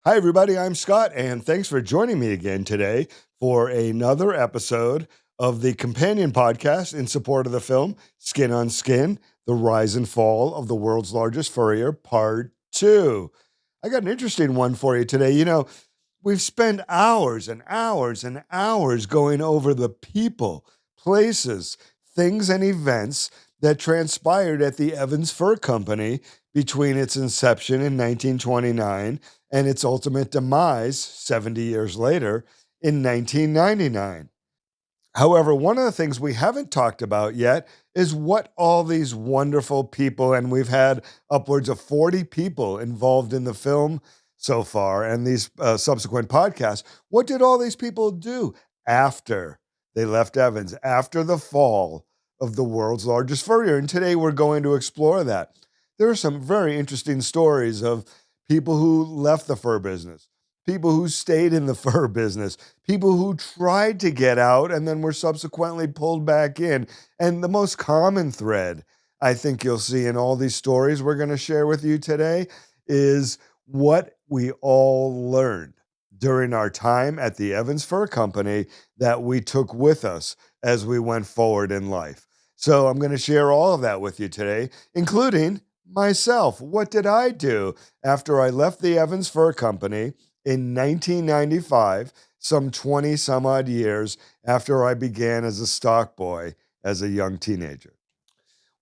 Hi, everybody. I'm Scott, and thanks for joining me again today for another episode of the companion podcast in support of the film Skin on Skin, The Rise and Fall of the World's Largest Furrier, Part 2. I got an interesting one for you today. We've spent hours and hours and hours going over the people, places, things, and events that transpired at the Evans Fur Company between its inception in 1929 and its ultimate demise 70 years later in 1999. However, one of the things we haven't talked about yet is what all these wonderful people, and we've had upwards of 40 people involved in the film so far and these subsequent podcasts, what did all these people do after they left Evans, after the fall of the world's largest furrier? And today we're going to explore that. There are some very interesting stories of people who left the fur business, people who stayed in the fur business, people who tried to get out and then were subsequently pulled back in. And the most common thread I think you'll see in all these stories we're going to share with you today is what we all learned during our time at the Evans Fur Company that we took with us as we went forward in life. So I'm going to share all of that with you today, including myself. What did I do after I left the Evans Fur Company in 1995, some 20 some odd years after I began as a stock boy as a young teenager?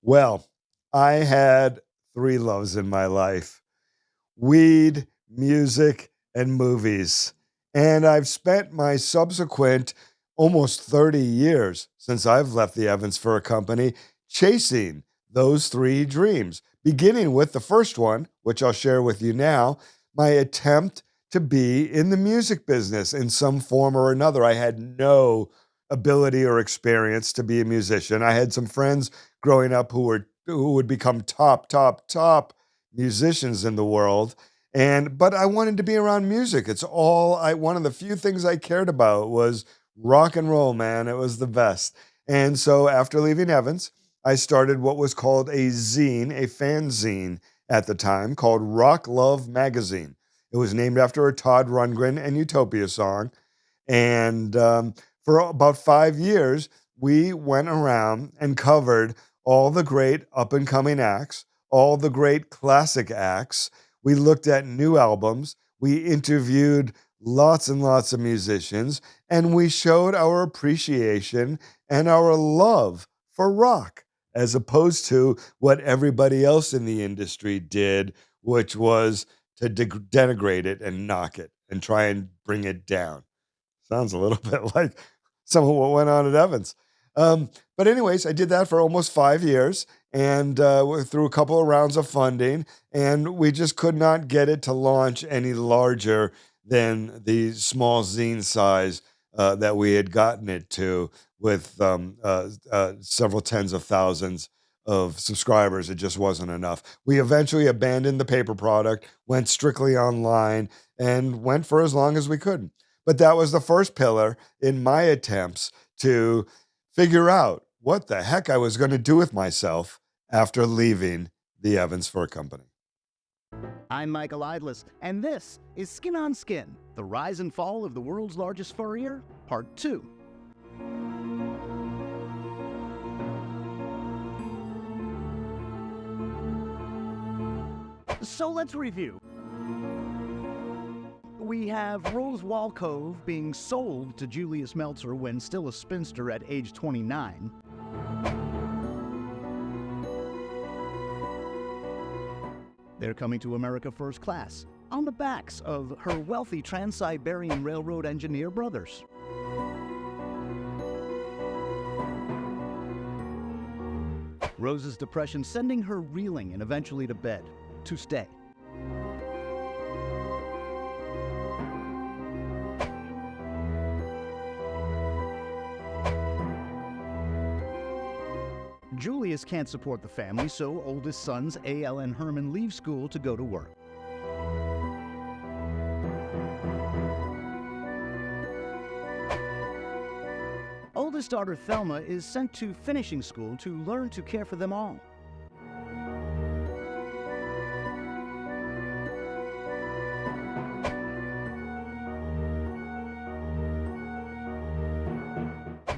Well, I had three loves in my life: weed, music, and movies. And I've spent my subsequent almost 30 years since I've left the Evans Fur Company chasing those three dreams, beginning with the first one, which I'll share with you now, my attempt to be in the music business in some form or another. I had no ability or experience to be a musician. I had some friends growing up who would become top musicians in the world. But I wanted to be around music. One of the few things I cared about was rock and roll, man. It was the best. And so after leaving Evans, I started what was called a zine, a fanzine at the time, called Rock Love Magazine. It was named after a Todd Rundgren and Utopia song. And for about 5 years, we went around and covered all the great up-and-coming acts, all the great classic acts. We looked at new albums. We interviewed lots and lots of musicians, and we showed our appreciation and our love for rock, as opposed to what everybody else in the industry did, which was to denigrate it and knock it and try and bring it down. Sounds a little bit like some of what went on at Evans. But anyways, I did that for almost 5 years and through a couple of rounds of funding, and we just could not get it to launch any larger than the small zine size that we had gotten it to, with several tens of thousands of subscribers. It just wasn't enough. We eventually abandoned the paper product, went strictly online, and went for as long as we could. But that was the first pillar in my attempts to figure out what the heck I was going to do with myself after leaving the Evans Fur Company. I'm Michael Idless, and this is Skin on Skin, The Rise and Fall of the World's Largest Furrier, Part 2. So let's review. We have Rose Walcove being sold to Julius Meltzer when still a spinster at age 29. They're coming to America first class on the backs of her wealthy Trans-Siberian Railroad engineer brothers. Rose's depression sending her reeling and eventually to bed to stay. Julius can't support the family, so oldest sons A.L. and Herman leave school to go to work. Oldest daughter Thelma is sent to finishing school to learn to care for them all.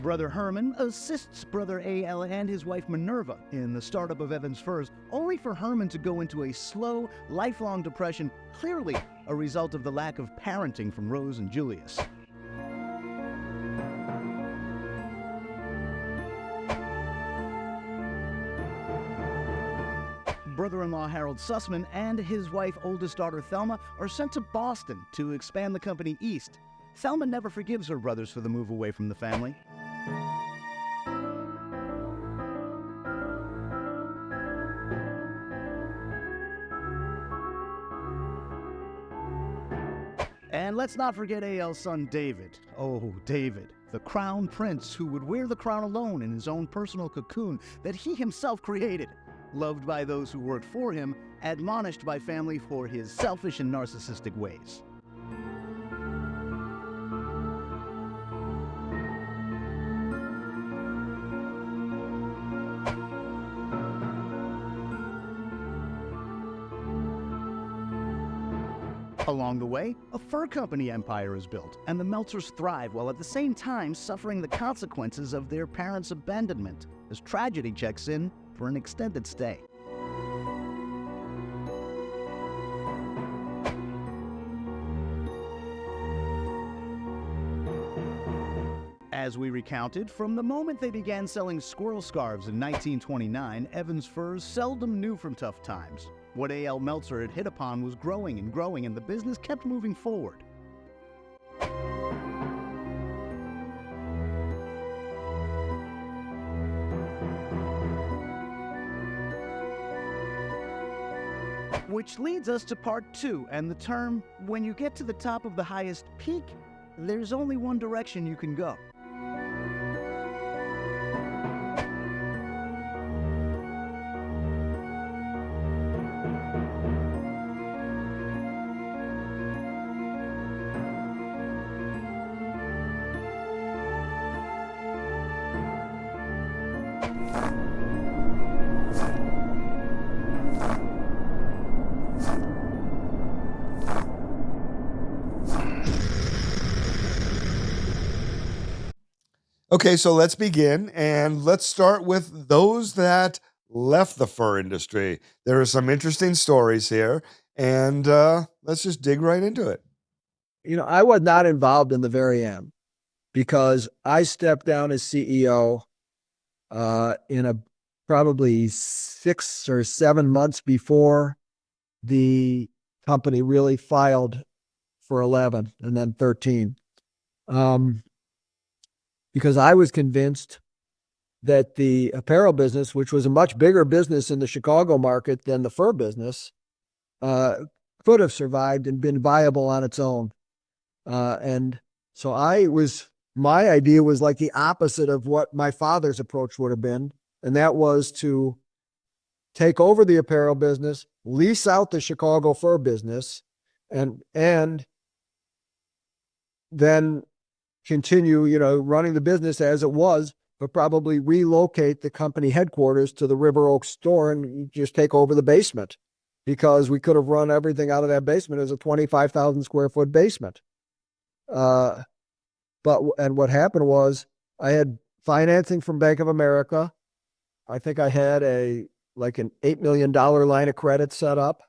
Brother Herman assists Brother A.L. and his wife Minerva in the startup of Evans Furs, only for Herman to go into a slow, lifelong depression, clearly a result of the lack of parenting from Rose and Julius. Brother-in-law Harold Sussman and his wife, oldest daughter Thelma, are sent to Boston to expand the company east. Thelma never forgives her brothers for the move away from the family. And let's not forget A.L.'s son David. Oh, David, the crown prince who would wear the crown alone in his own personal cocoon that he himself created. Loved by those who worked for him, admonished by family for his selfish and narcissistic ways. Along the way, a fur company empire is built, and the Meltzers thrive while at the same time suffering the consequences of their parents' abandonment, as tragedy checks in for an extended stay. As we recounted, from the moment they began selling squirrel scarves in 1929, Evans Furs seldom knew from tough times. What A.L. Meltzer had hit upon was growing and growing, and the business kept moving forward. Which leads us to part 2, and the term, when you get to the top of the highest peak, there's only one direction you can go. Okay, so let's begin, and let's start with those that left the fur industry. There are some interesting stories here, and let's just dig right into it. You know, I was not involved in the very end because I stepped down as CEO in a probably 6 or 7 months before the company really filed for 11 and then 13. Because I was convinced that the apparel business, which was a much bigger business in the Chicago market than the fur business, could have survived and been viable on its own. And so my idea was like the opposite of what my father's approach would have been. And that was to take over the apparel business, lease out the Chicago fur business, and then continue, running the business as it was, but probably relocate the company headquarters to the River Oaks store and just take over the basement, because we could have run everything out of that basement as a 25,000 square foot basement. And what happened was I had financing from Bank of America. I think I had an $8 million line of credit set up,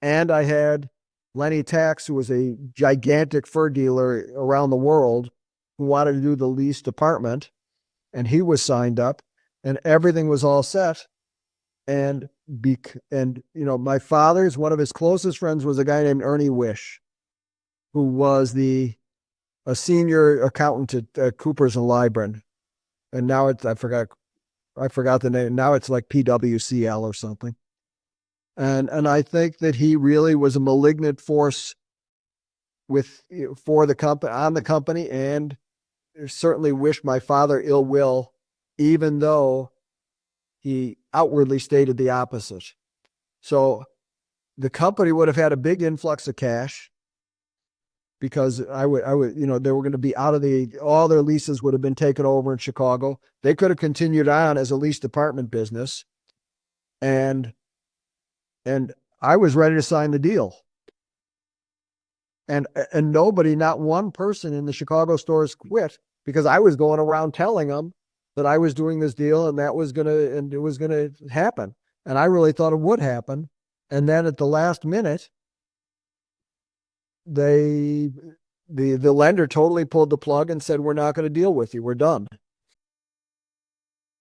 and I had Lenny Tax, who was a gigantic fur dealer around the world, who wanted to do the lease department, and he was signed up, and everything was all set. And my father's, one of his closest friends was a guy named Ernie Wish, who was a senior accountant at Coopers and Lybrand. And now I forgot the name. Now it's like PWCL or something. And I think that he really was a malignant force for the company, and certainly wished my father ill will, even though he outwardly stated the opposite. So the company would have had a big influx of cash, because I would, they were going to be all their leases would have been taken over in Chicago. They could have continued on as a lease department business. And I was ready to sign the deal. And nobody, not one person in the Chicago stores quit because I was going around telling them that I was doing this deal and it was gonna happen. And I really thought it would happen. And then at the last minute, the lender totally pulled the plug and said, "We're not going to deal with you. We're done."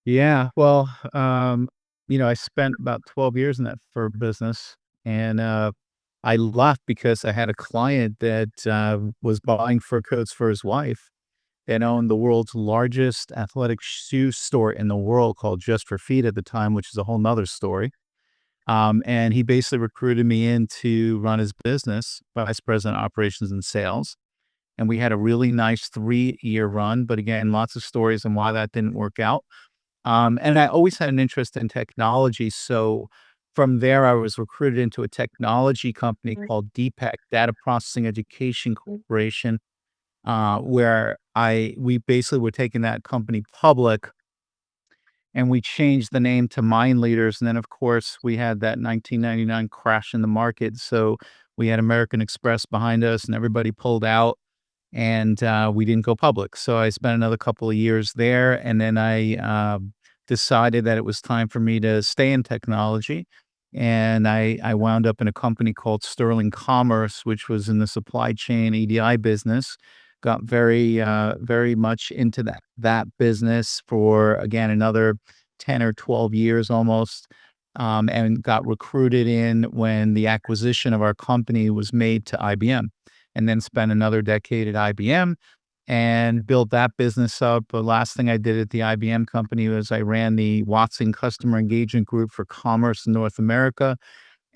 Yeah. Well, I spent about 12 years in that fur business, and I left because I had a client that was buying fur coats for his wife and owned the world's largest athletic shoe store in the world called Just for Feet at the time, which is a whole nother story. And he basically recruited me in to run his business, vice president operations and sales. And we had a really nice 3-year run, but again, lots of stories on why that didn't work out. And I always had an interest in technology. So from there, I was recruited into a technology company called DPEC, Data Processing Education Corporation, where we basically were taking that company public, and we changed the name to Mind Leaders. And then, of course, we had that 1999 crash in the market. So we had American Express behind us, and everybody pulled out, and we didn't go public. So I spent another couple of years there, and then I decided that it was time for me to stay in technology. And I wound up in a company called Sterling Commerce, which was in the supply chain EDI business. Got very much into that business for, again, another 10 or 12 years almost, and got recruited in when the acquisition of our company was made to IBM, and then spent another decade at IBM and built that business up. The last thing I did at the IBM company was I ran the Watson Customer Engagement Group for Commerce in North America.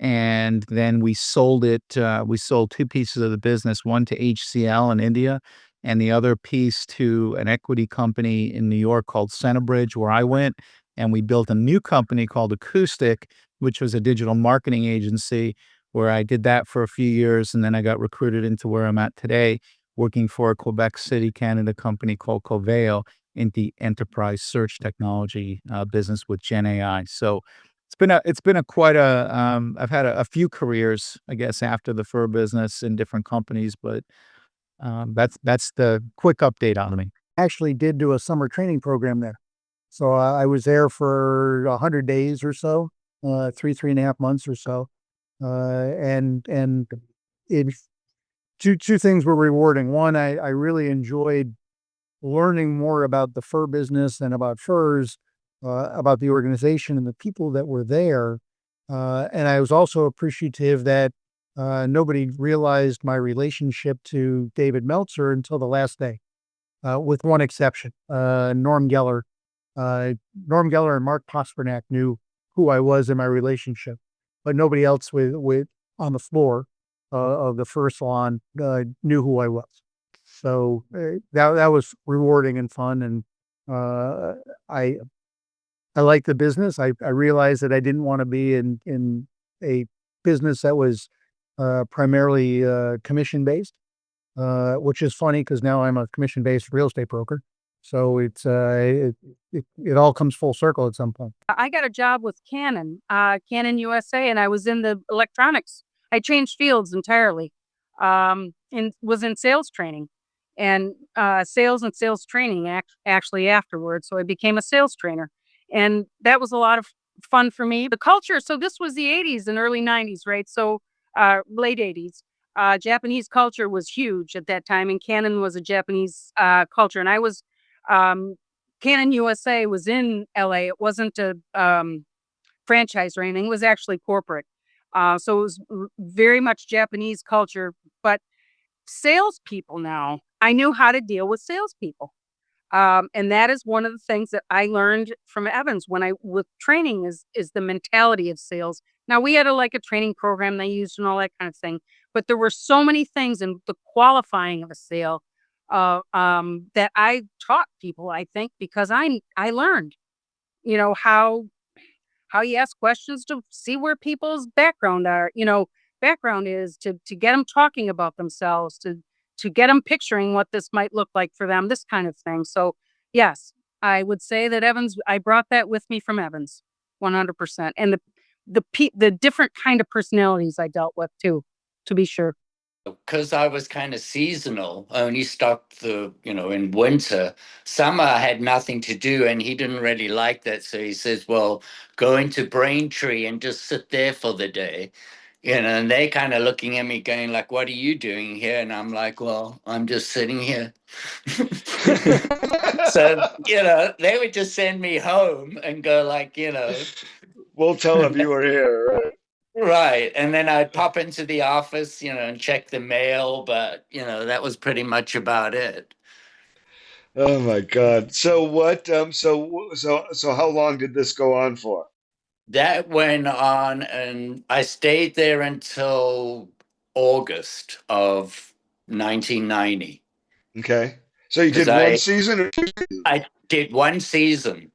And then we sold it. We sold 2 pieces of the business, one to HCL in India, and the other piece to an equity company in New York called Centerbridge, where I went. And we built a new company called Acoustic, which was a digital marketing agency, where I did that for a few years. And then I got recruited into where I'm at today, working for a Quebec City, Canada company called Coveo in the enterprise search technology business with Gen AI. So it's been a quite a I've had a few careers, I guess, after the fur business in different companies, but that's the quick update on me. Actually did do a summer training program there. So I was there for 100 days or so, 3.5 months or so. And it, two things were rewarding. One, I really enjoyed learning more about the fur business and about furs, about the organization and the people that were there. And I was also appreciative that nobody realized my relationship to David Meltzer until the last day, with one exception. Norm Geller and Mark Pasternak knew who I was in my relationship, but nobody else with on the floor of the fur salon knew who I was. So that was rewarding and fun, and I like the business. I realized that I didn't want to be in a business that was primarily commission based, which is funny because now I'm a commission based real estate broker. So it all comes full circle at some point. I got a job with Canon USA, and I was in the electronics. I changed fields entirely, and was in sales training, and sales and sales training actually afterwards. So I became a sales trainer, and that was a lot of fun for me. The culture. So this was the 80s and early 90s, right? So late 80s. Japanese culture was huge at that time, and Canon was a Japanese culture, and I was. Canon USA was in LA. It wasn't a franchise or anything. It was actually corporate. So it was very much Japanese culture. But salespeople now, I knew how to deal with salespeople. And that is one of the things that I learned from Evans with training is the mentality of sales. Now we had a training program they used and all that kind of thing, but there were so many things in the qualifying of a sale that I taught people, I think, because I learned, how you ask questions to see where people's background are, background is to get them talking about themselves, to get them picturing what this might look like for them, this kind of thing. So yes, I would say that I brought that with me from Evans, 100%. And the different kind of personalities I dealt with too, to be sure. because I was kind of seasonal, I only stopped in winter. Summer I had nothing to do, and he didn't really like that. So he says, well, go into Braintree and just sit there for the day. And they kind of looking at me going like, what are you doing here? And I'm like, well, I'm just sitting here. So, they would just send me home and go like, We'll tell if you were here, right? right. And then I'd pop into the office, and check the mail. But, that was pretty much about it. Oh my God. So what, so how long did this go on for? That went on, and I stayed there until August of 1990. Okay. So you did 'Cause one season or two seasons? I did one season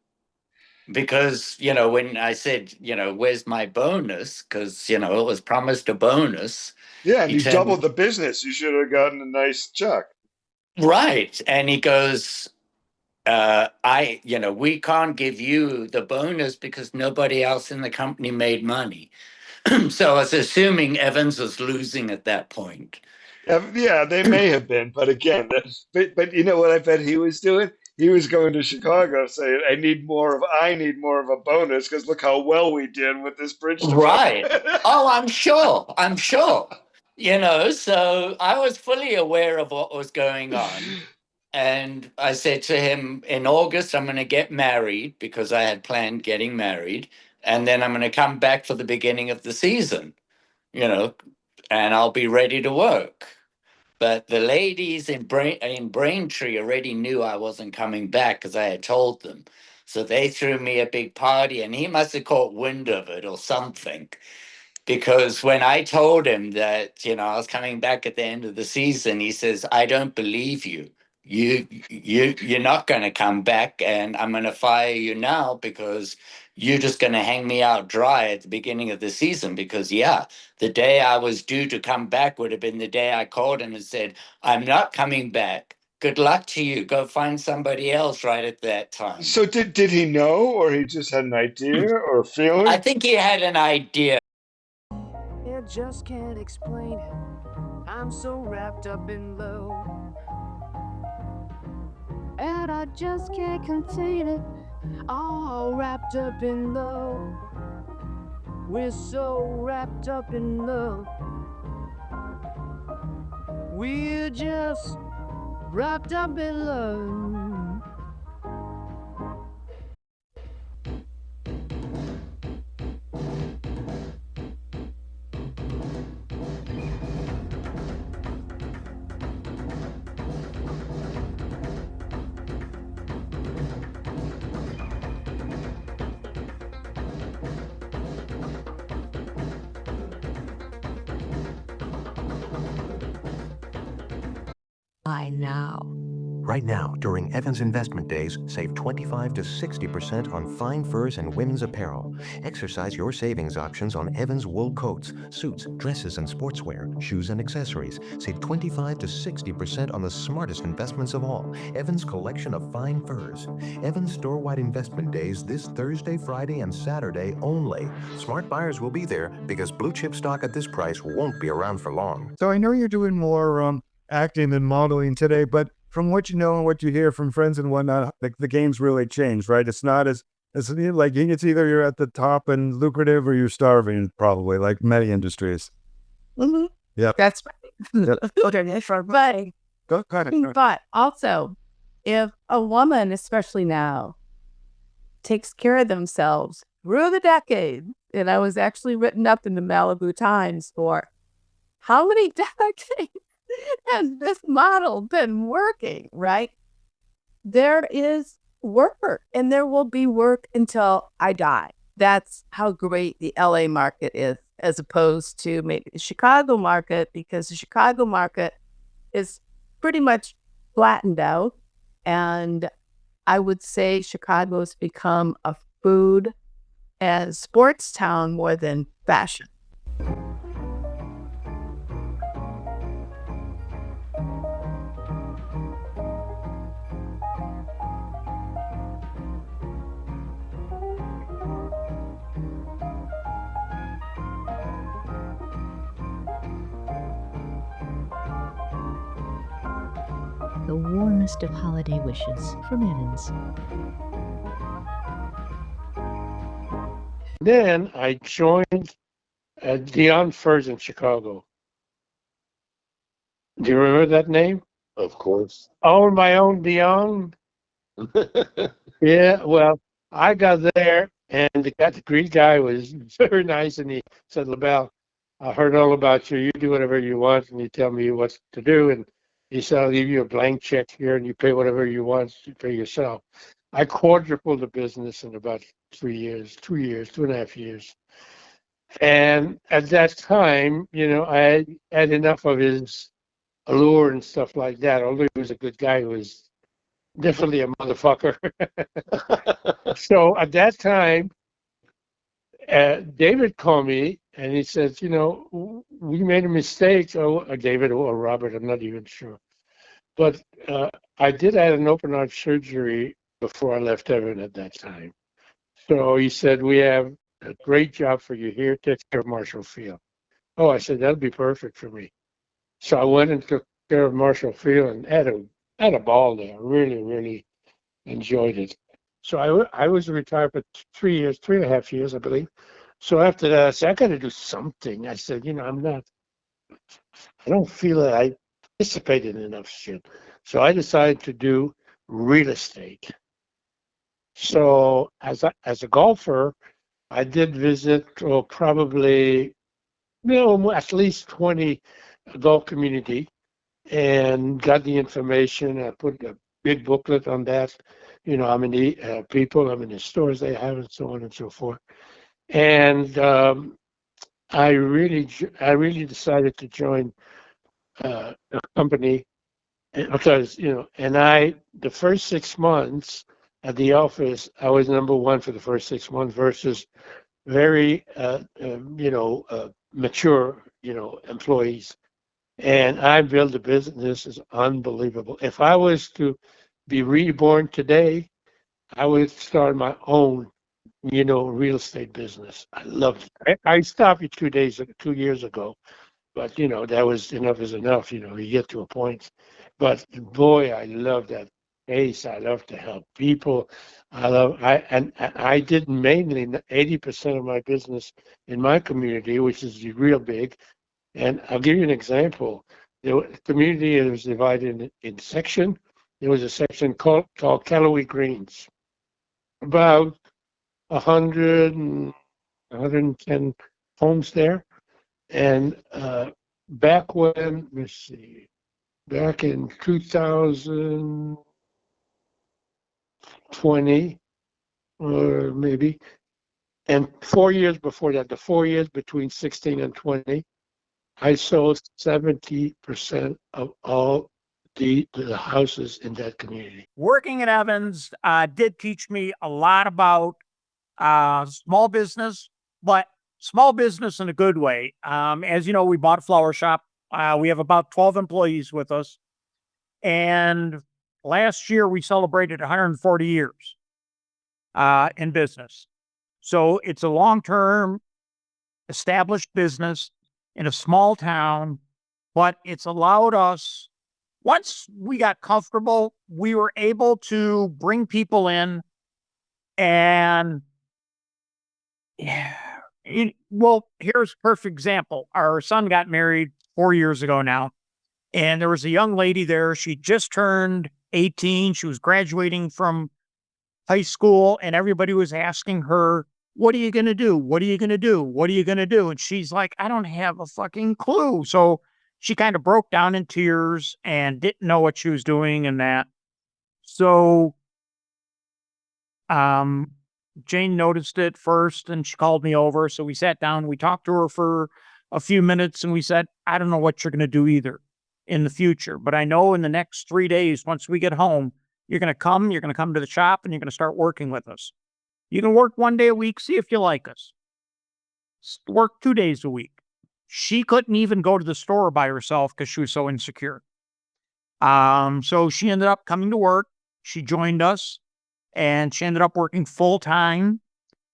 because, when I said, where's my bonus? Because, it was promised a bonus. Yeah, and He you turned- doubled the business. You should have gotten a nice check. Right. And he goes, we can't give you the bonus because nobody else in the company made money. So I was assuming Evans was losing at that point. Yeah, they may have been, but again, but you know what I bet he was doing? He was going to Chicago saying, I need more of a bonus because look how well we did with this bridge. Right. Oh, I'm sure. So I was fully aware of what was going on. And I said to him, in August, I'm going to get married because I had planned getting married. And then I'm going to come back for the beginning of the season, and I'll be ready to work. But the ladies in Braintree already knew I wasn't coming back because I had told them. So they threw me a big party, and he must have caught wind of it or something. Because when I told him that, I was coming back at the end of the season, he says, I don't believe you. You're not going to come back, and I'm going to fire you now because you're just going to hang me out dry at the beginning of the season. Because, the day I was due to come back would have been the day I called him and said, I'm not coming back. Good luck to you. Go find somebody else right at that time. So did he know, or he just had an idea or a feeling? I think he had an idea. I just can't explain it. I'm so wrapped up in love, and I just can't contain it. All wrapped up in love. We're so wrapped up in love. We're just wrapped up in love. Buy now. Right now, during Evans Investment Days, save 25 to 60% on fine furs and women's apparel. Exercise your savings options on Evans wool coats, suits, dresses, and sportswear, shoes and accessories. Save 25 to 60% on the smartest investments of all, Evans collection of fine furs. Evans store-wide investment days this Thursday, Friday, and Saturday only. Smart buyers will be there because blue chip stock at this price won't be around for long. So I know you're doing more acting than modeling today, but from what you know and what you hear from friends and whatnot, the game's really changed, right? It's not as like it's either you're at the top and lucrative or you're starving, probably, like many industries. Mm-hmm. Yeah, that's right. But also, if a woman, especially now, takes care of themselves through the decade, and I was actually written up in the Malibu Times for how many decades has this model been working, right? There is work, and there will be work until I die. That's how great the LA market is, as opposed to maybe the Chicago market, because the Chicago market is pretty much flattened out. And I would say Chicago's become a food and sports town more than fashion. the warmest of holiday wishes from Evans. Then I joined Dion Furs in Chicago. Do you remember that name? Of course. Own my own Dion. Yeah, well, I got there, and the Greek guy was very nice, and he said, LaBelle, I heard all about you. You do whatever you want, and you tell me what to do. And he said, I'll leave you a blank check here, and you pay whatever you want to pay yourself. I quadrupled the business in about 3 years, 2.5 years. And at that time, I had enough of his allure and stuff like that. Although he was a good guy, he was definitely a motherfucker. So at that time, David called me and he says, we made a mistake. David or Robert, I'm not even sure. But I did have an open heart surgery before I left Evan at that time. So he said, we have a great job for you here. Take care of Marshall Field. Oh, I said, that'd be perfect for me. So I went and took care of Marshall Field and had a ball there. Really, really enjoyed it. So I was retired for 3.5 years, I believe. So after that, I said, I got to do something. I said, I don't feel that I participated in enough shit. So I decided to do real estate. So as a golfer, I did visit probably at least 20 golf community and got the information. I put a big booklet on that, how many people, how many stores they have, and so on and so forth. And I really decided to join a company because, the first 6 months at the office, I was number one for the first 6 months versus very, mature, employees. And I built a business is unbelievable. If I was to be reborn today, I would start my own, real estate business. I loved it. I stopped it 2 years ago, but that was enough is enough. You get to a point. But boy, I love that pace. I love to help people. I did mainly 80% of my business in my community, which is real big. And I'll give you an example. The community was divided in section. There was a section called Callaway Greens. About 110 homes there. And back when, let's see, back in 2020, or maybe, and 4 years before that, the 4 years between 16 and 20, I sold 70% of all the houses in that community. Working at Evans did teach me a lot about small business, but small business in a good way. As you know, we bought a flower shop. We have about 12 employees with us. And last year we celebrated 140 years in business. So it's a long-term established business in a small town, but it's allowed us, once we got comfortable, we were able to bring people in and well, here's a perfect example. Our son got married 4 years ago now, and there was a young lady there. She just turned 18. She was graduating from high school, and everybody was asking her, what are you going to do? What are you going to do? What are you going to do? And she's like, I don't have a fucking clue. So she kind of broke down in tears and didn't know what she was doing and that. So Jane noticed it first and she called me over. So we sat down, we talked to her for a few minutes and we said, I don't know what you're going to do either in the future, but I know in the next 3 days, once we get home, you're going to come to the shop and you're going to start working with us. You can work 1 day a week, see if you like us. Work 2 days a week. She couldn't even go to the store by herself because she was so insecure. So she ended up coming to work. She joined us and she ended up working full time.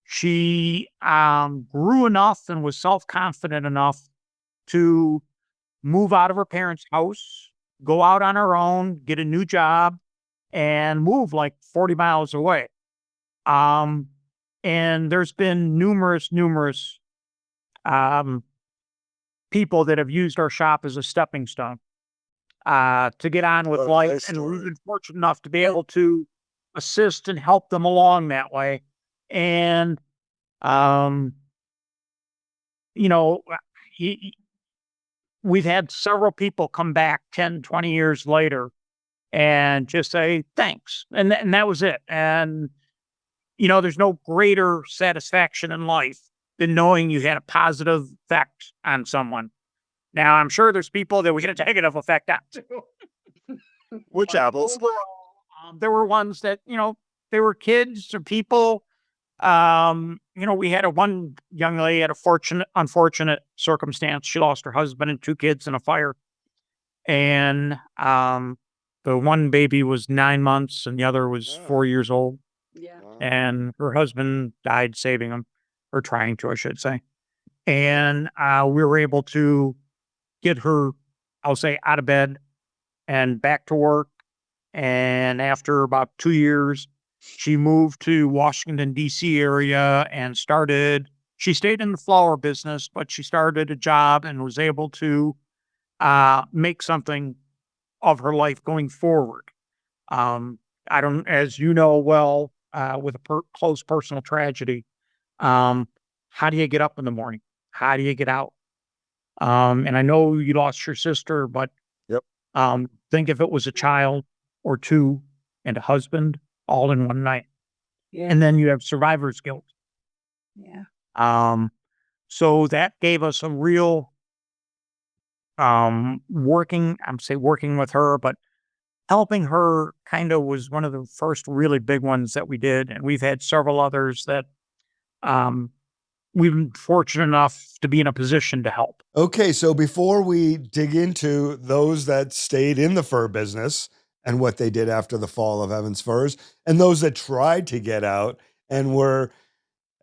She grew enough and was self-confident enough to move out of her parents' house go out on our own, get a new job, and move like 40 miles away. And there's been numerous people that have used our shop as a stepping stone to get on with life. And we've been fortunate enough to be able to assist and help them along that way. And, we've had several people come back 10, 20 years later and just say, thanks. And that was it. And, there's no greater satisfaction in life than knowing you had a positive effect on someone. Now, I'm sure there's people that we had a negative effect on too. Which apples? Overall, there were ones that, they were kids or people. We had one young lady had a unfortunate circumstance. She lost her husband and 2 kids in a fire. And the one baby was 9 months and the other was 4 years old. Yeah. And her husband died saving him, or trying to, I should say. And we were able to get her, I'll say, out of bed and back to work. And after about 2 years, she moved to Washington, D.C. area and she stayed in the flower business, but she started a job and was able to make something of her life going forward. As you know well, with a close personal tragedy, how do you get up in the morning? How do you get out? And I know you lost your sister, but Yep. Think if it was a child or 2 and a husband all in one night. Yeah. And then you have survivor's guilt. Yeah. So that gave us a real working with her, but helping her kind of was one of the first really big ones that we did. And we've had several others that we've been fortunate enough to be in a position to help. Okay, so before we dig into those that stayed in the fur business and what they did after the fall of Evans Furs, and those that tried to get out and were,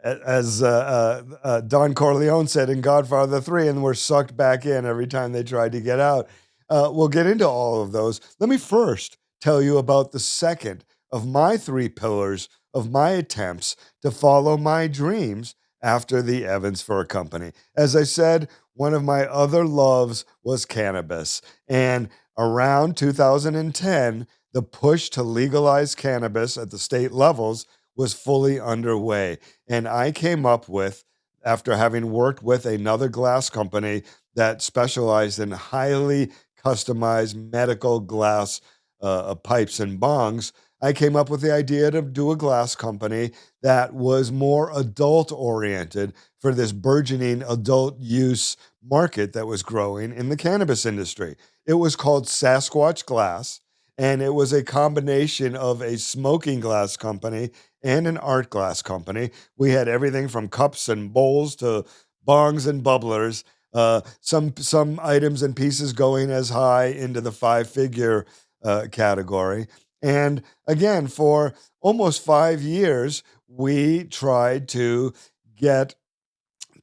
as Don Corleone said in Godfather 3, and were sucked back in every time they tried to get out. We'll get into all of those. Let me first tell you about the second of my 3 pillars of my attempts to follow my dreams after the Evans Fur Company. As I said, one of my other loves was cannabis. And around 2010, the push to legalize cannabis at the state levels was fully underway. And I came up with, after having worked with another glass company that specialized in highly customized medical glass pipes and bongs, I came up with the idea to do a glass company that was more adult-oriented for this burgeoning adult use market that was growing in the cannabis industry. It was called Sasquatch Glass, and it was a combination of a smoking glass company and an art glass company. We had everything from cups and bowls to bongs and bubblers, some items and pieces going as high into the 5-figure category. And again, for almost 5 years, we tried to get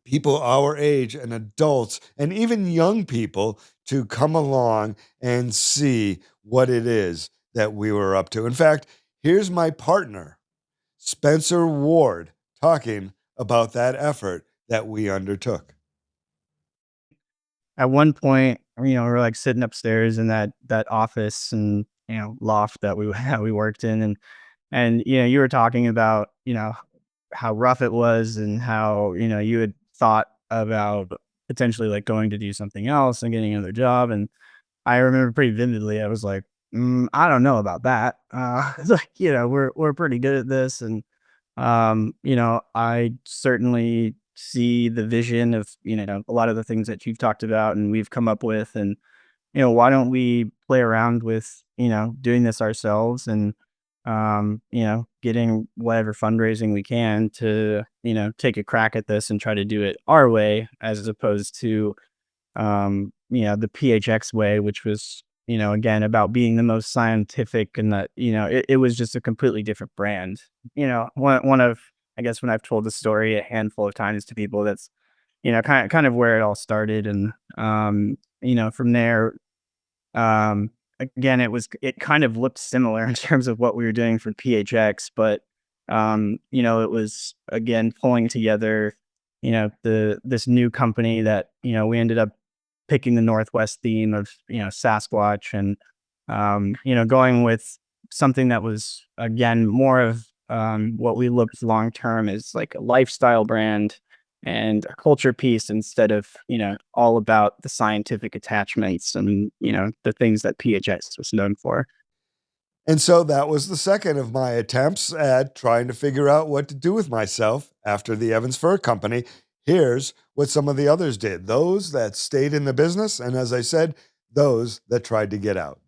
people our age and adults and even young people to come along and see what it is that we were up to. In fact, here's my partner, Spencer Ward, talking about that effort that we undertook. At one point, we're like sitting upstairs in that office and loft that we worked in, and you were talking about how rough it was and how you had thought about potentially like going to do something else and getting another job. And I remember pretty vividly, I was like, I don't know about that. It's like, we're pretty good at this, and I certainly see the vision of a lot of the things that you've talked about and we've come up with, and why don't we play around with doing this ourselves and getting whatever fundraising we can to take a crack at this and try to do it our way, as opposed to the PHX way, which was again about being the most scientific, and that it was just a completely different brand. One of, I guess, when I've told the story a handful of times to people, that's kind of where it all started. And from there, again, it kind of looked similar in terms of what we were doing for PHX, but it was again pulling together, this new company that, we ended up picking the Northwest theme of, Sasquatch, and going with something that was, again, more of what we looked long term is like a lifestyle brand and a culture piece, instead of, all about the scientific attachments and, the things that PHX was known for. And so that was the second of my attempts at trying to figure out what to do with myself after the Evans Fur Company. Here's what some of the others did. Those that stayed in the business, and as I said, those that tried to get out.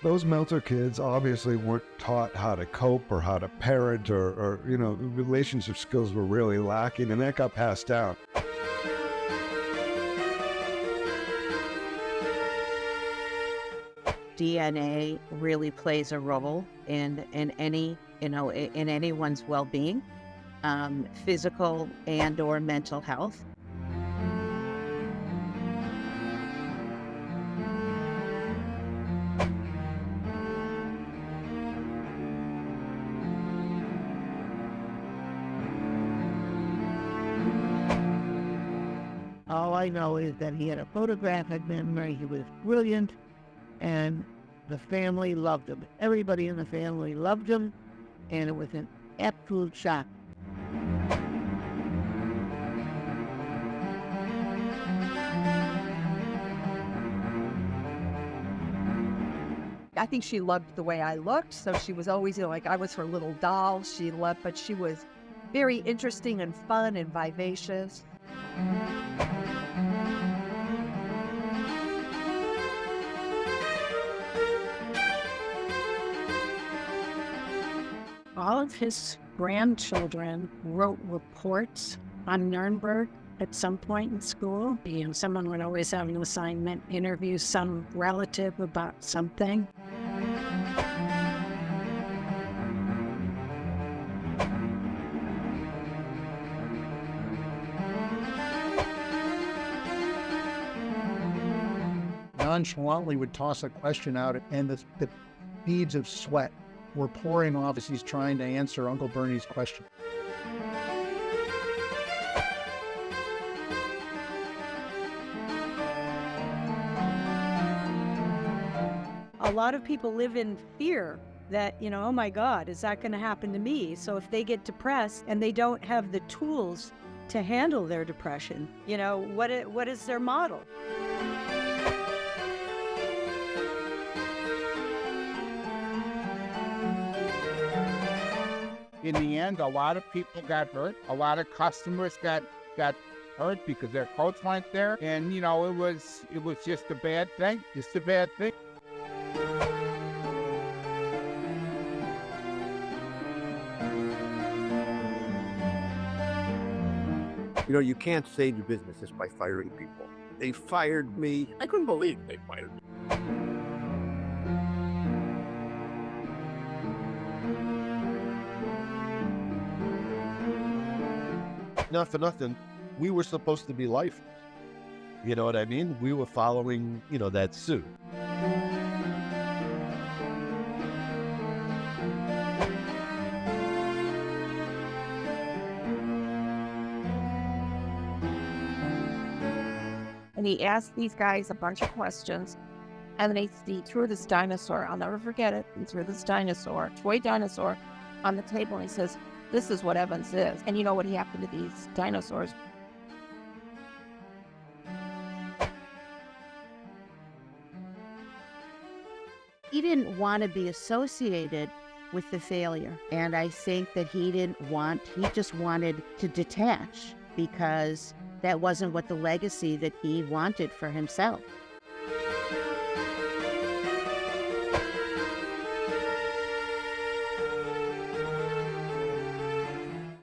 Those Meltzer kids obviously weren't taught how to cope or how to parent, or relationship skills were really lacking, and that got passed down. DNA really plays a role in anyone's well-being, physical and or mental health. All I know is that he had a photographic memory. He was brilliant, and the family loved him. Everybody in the family loved him, and it was an absolute shock. I think she loved the way I looked, so she was always, like I was her little doll. She loved, but she was very interesting and fun and vivacious. All of his grandchildren wrote reports on Nuremberg at some point in school. Someone would always have an assignment, interview some relative about something. Nonchalantly would toss a question out, and the beads of sweat were pouring off as he's trying to answer Uncle Bernie's question. A lot of people live in fear that, oh my God, is that going to happen to me? So if they get depressed and they don't have the tools to handle their depression, what is their model? In the end, a lot of people got hurt. A lot of customers got hurt because their coats weren't there. And, it was just a bad thing. Just a bad thing. You can't save your business just by firing people. They fired me. I couldn't believe they fired me. Not for nothing, we were supposed to be lifers. You know what I mean? We were following, that suit. And he asked these guys a bunch of questions, and then he threw this dinosaur. I'll never forget it. He threw this dinosaur, toy dinosaur, on the table, and he says, "This is what Evans is." And you know what happened to these dinosaurs? He didn't want to be associated with the failure. And I think that he just wanted to detach, because that wasn't what the legacy that he wanted for himself.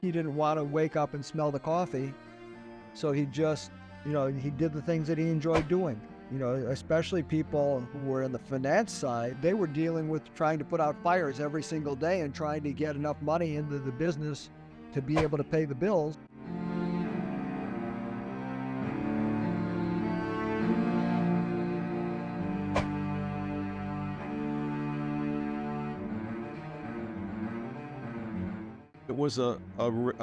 He didn't want to wake up and smell the coffee, so he just, he did the things that he enjoyed doing. You know, especially people who were in the finance side, they were dealing with trying to put out fires every single day and trying to get enough money into the business to be able to pay the bills. It was a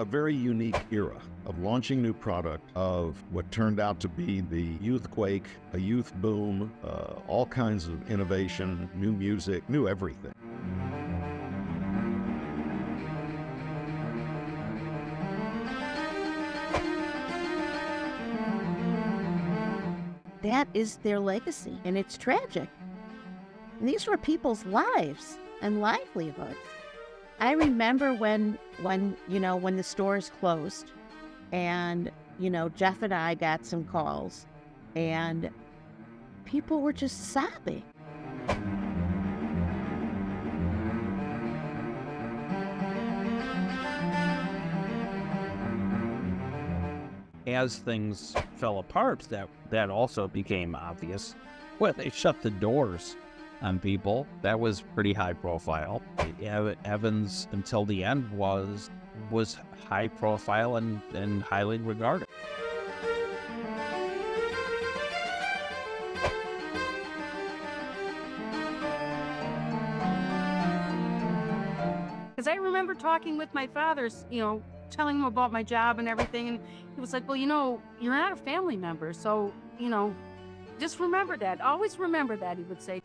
very unique era of launching new product, of what turned out to be the youth quake, a youth boom, all kinds of innovation, new music, new everything. That is their legacy, and it's tragic. And these were people's lives and livelihoods. I remember when the stores closed, and, Jeff and I got some calls, and people were just sobbing. As things fell apart, that also became obvious. Well, they shut the doors on people. That was pretty high profile. Evans, until the end, was high profile and highly regarded. Because I remember talking with my father, telling him about my job and everything, and he was like, well, you're not a family member, so, just remember that. Always remember that, he would say.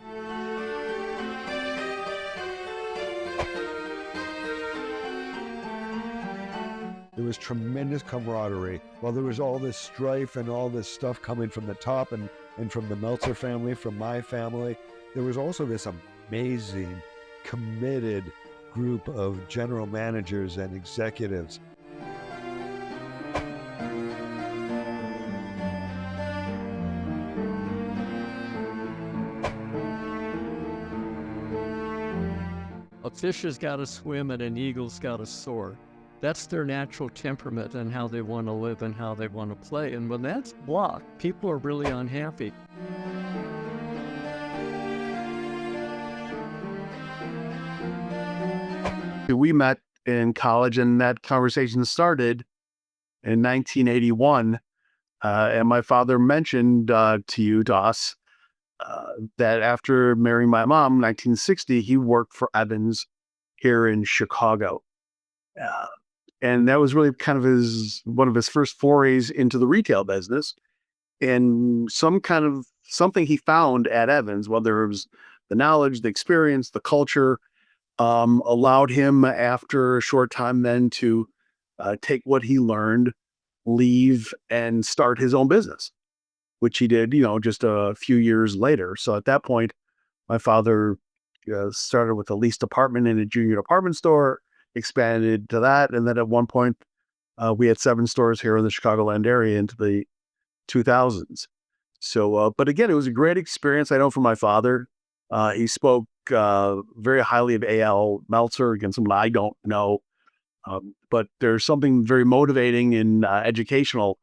There was tremendous camaraderie. While there was all this strife and all this stuff coming from the top and from the Meltzer family, from my family, there was also this amazing, committed group of general managers and executives. A fish has got to swim and an eagle's got to soar. That's their natural temperament and how they want to live and how they want to play. And when that's blocked, people are really unhappy. We met in college, and that conversation started in 1981. And my father mentioned to us that after marrying my mom in 1960, he worked for Evans here in Chicago. And that was really kind of one of his first forays into the retail business. And something he found at Evans, whether it was the knowledge, the experience, the culture, allowed him after a short time then to take what he learned, leave, and start his own business, which he did, just a few years later. So at that point, my father started with a leased apartment in a junior department store, expanded to that. And then at one point, we had 7 stores here in the Chicagoland area into the 2000s. So, but again, it was a great experience. I know from my father, he spoke very highly of A.L. Meltzer, again, someone I don't know. But there's something very motivating and educational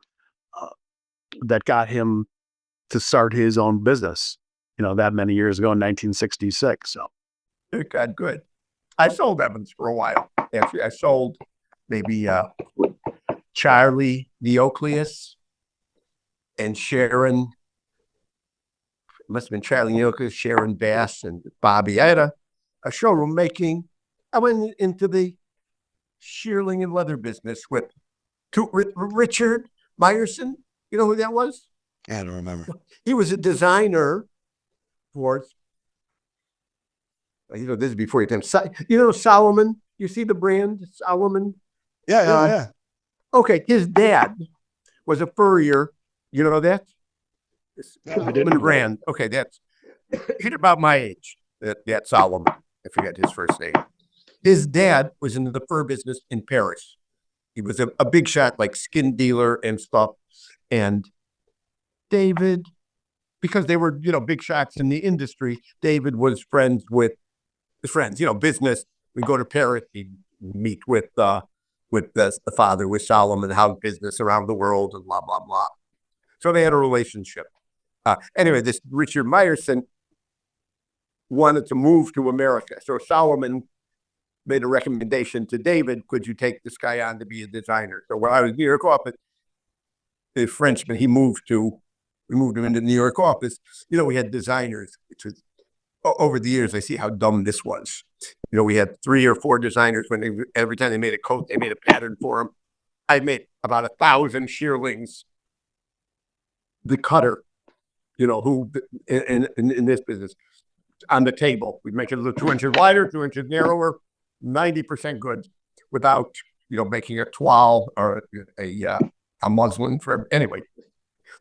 that got him to start his own business, that many years ago in 1966. So it got good. I sold Evans for a while. Actually, I sold maybe Charlie Neocleus and Sharon. It must have been Charlie Neocleus, Sharon Bass, and Bobby. I had a showroom making. I went into the shearling and leather business with Richard Meyerson. You know who that was? I don't remember. He was a designer for. This is before your time. Solomon. You see the brand Solomon? Yeah. Okay, his dad was a Furrier. You know that? Solomon brand. Okay, he's about my age. That Solomon. I forget his first name. His dad was in the fur business in Paris. He was a big shot, like skin dealer and stuff. And David, because they were, big shots in the industry, David was friends with his friends, business. We go to Paris, he'd meet with the father, with Solomon, how business around the world and blah, blah, blah. So they had a relationship. Anyway, this Richard Meyerson wanted to move to America. So Solomon made a recommendation to David, could you take this guy on to be a designer? So when I was in the New York office, the Frenchman, we moved him into the New York office. We had designers, which was, over the years, I see how dumb this was. We had 3 or 4 designers every time they made a coat, they made a pattern for them. I made about 1,000 shearlings. The cutter, who in this business, on the table, we'd make it a little 2 inches wider, 2 inches narrower, 90% good, without making a toile or a muslin for anyway.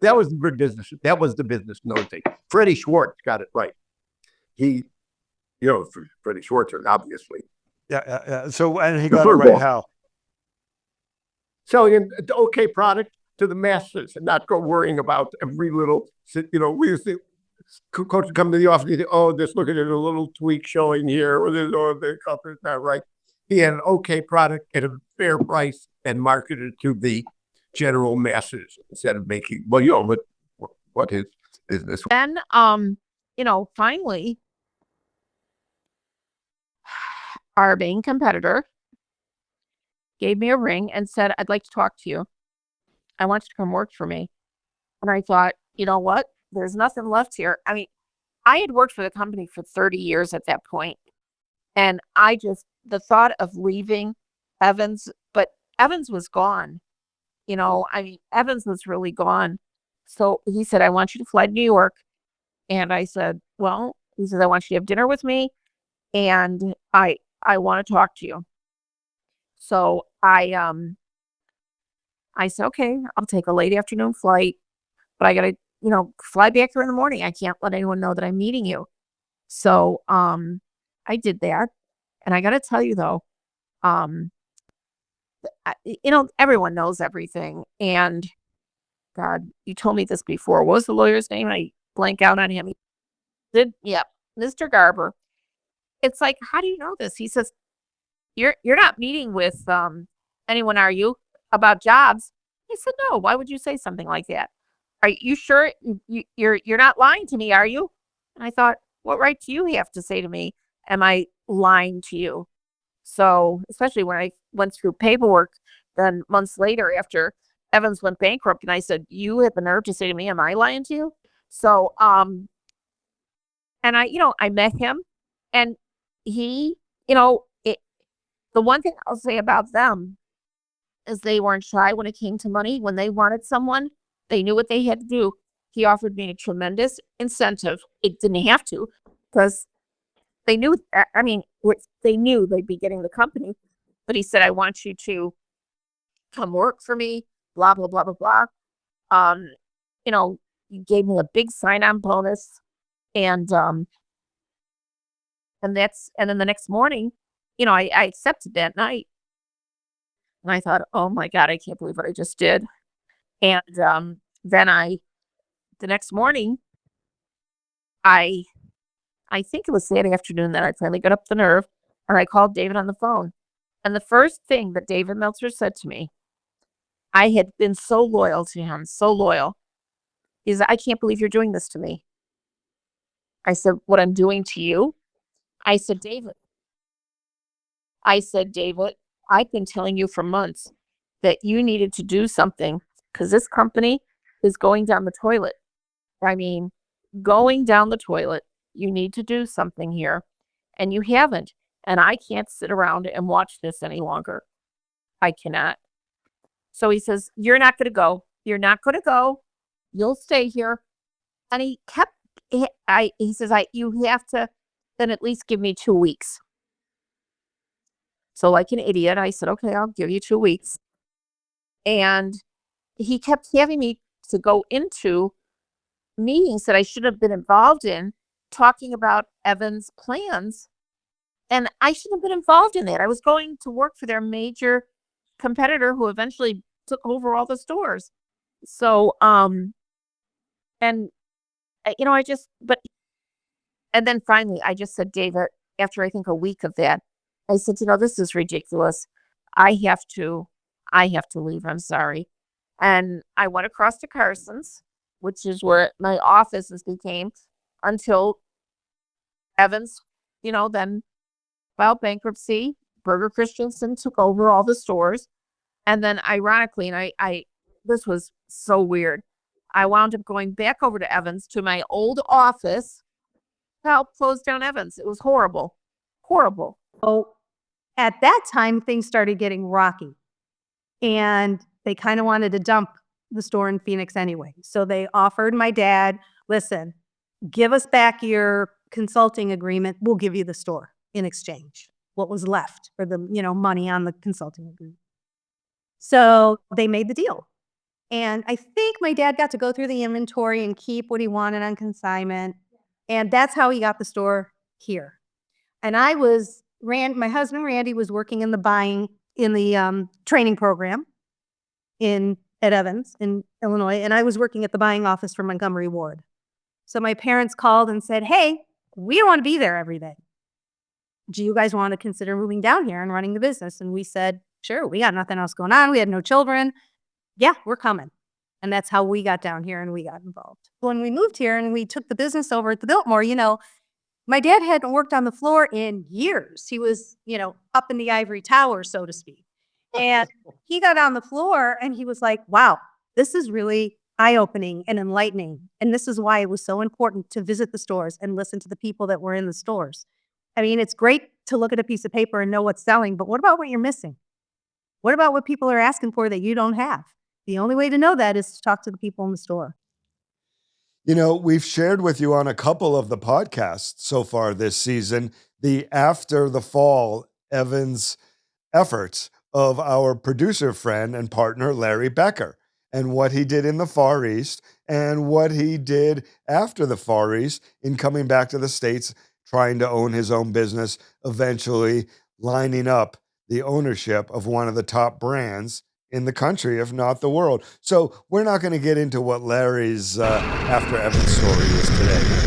That was the good business. That was the business thing. Freddie Schwartz got it right. He, Freddie Schwartz, obviously. Yeah. So, and he got it right how? Selling an okay product to the masses and not go worrying about every little, we used to, coach would come to the office and say, oh, just look at it, a little tweak showing here, or the color's not right. He had an okay product at a fair price and marketed it to the general masses instead of making, but what is this? Then, finally, our main competitor gave me a ring and said, I'd like to talk to you. I want you to come work for me. And I thought, you know what? There's nothing left here. I mean, I had worked for the company for 30 years at that point. And the thought of leaving Evans, but Evans was gone. Evans was really gone. So he said, I want you to fly to New York. And I said, well, he says, I want you to have dinner with me. And I want to talk to you. So I said, okay, I'll take a late afternoon flight, but I got to, fly back here in the morning. I can't let anyone know that I'm meeting you. So, I did that. And I got to tell you though, everyone knows everything. And God, you told me this before. What was the lawyer's name? I blank out on him. Mr. Garber. It's like, how do you know this? He says, you're not meeting with anyone, are you, about jobs? I said, no. Why would you say something like that? Are you sure you're not lying to me, are you? And I thought, what right do you have to say to me? Am I lying to you? So, especially when I went through paperwork, then months later after Evans went bankrupt, and I said, you had the nerve to say to me, am I lying to you? So, and I met him, and he, the one thing I'll say about them is they weren't shy when it came to money. When they wanted someone, they knew what they had to do. He offered me a tremendous incentive. It didn't have to, because they knew, they knew they'd be getting the company. But he said, I want you to come work for me, blah, blah, blah, blah, blah. He gave me a big sign-on bonus. And then the next morning, I accepted that night. And I thought, oh my God, I can't believe what I just did. And then the next morning, I think it was Saturday afternoon that I finally got up the nerve, and I called David on the phone. And the first thing that David Meltzer said to me, I had been so loyal to him, so loyal, is, I can't believe you're doing this to me. I said, what I'm doing to you? I said, David, I've been telling you for months that you needed to do something, because this company is going down the toilet. Going down the toilet. You need to do something here. And you haven't. And I can't sit around and watch this any longer. I cannot. So he says, you're not going to go. You're not going to go. You'll stay here. And he says, you have to then at least give me 2 weeks. So like an idiot, I said, okay, I'll give you 2 weeks. And he kept having me to go into meetings that I should have been involved in, talking about Evans' plans. And I shouldn't have been involved in that. I was going to work for their major competitor who eventually took over all the stores. So, and then finally I just said, David, after I think a week of that, I said, this is ridiculous. I have to leave. I'm sorry. And I went across to Carson's, which is where my offices became, until Evans, then filed bankruptcy. Birger Christiansen took over all the stores. And then ironically, and I this was so weird, I wound up going back over to Evans to my old office to help close down Evans. It was horrible. Horrible. So at that time, things started getting rocky. And they kind of wanted to dump the store in Phoenix anyway. So they offered my dad, listen, give us back your consulting agreement. We'll give you the store in exchange. What was left for the, money on the consulting agreement. So they made the deal. And I think my dad got to go through the inventory and keep what he wanted on consignment. And that's how he got the store here. And my husband Randy was working in the training program at Evans in Illinois, and I was working at the buying office for Montgomery Ward. So my parents called and said, hey, we don't want to be there every day. Do you guys want to consider moving down here and running the business? And we said, sure, we got nothing else going on. We had no children. Yeah, we're coming. And that's how we got down here and we got involved. When we moved here and we took the business over at the Biltmore, my dad hadn't worked on the floor in years. He was, up in the ivory tower, so to speak. And he got on the floor and he was like, wow, this is really eye-opening and enlightening. And this is why it was so important to visit the stores and listen to the people that were in the stores. I mean, it's great to look at a piece of paper and know what's selling, but what about what you're missing? What about what people are asking for that you don't have? The only way to know that is to talk to the people in the store. We've shared with you on a couple of the podcasts so far this season, the after the fall Evans efforts of our producer friend and partner, Larry Becker, and what he did in the Far East and what he did after the Far East in coming back to the States, trying to own his own business, eventually lining up the ownership of one of the top brands in the country, if not the world. So we're not going to get into what Larry's after Evans story is today.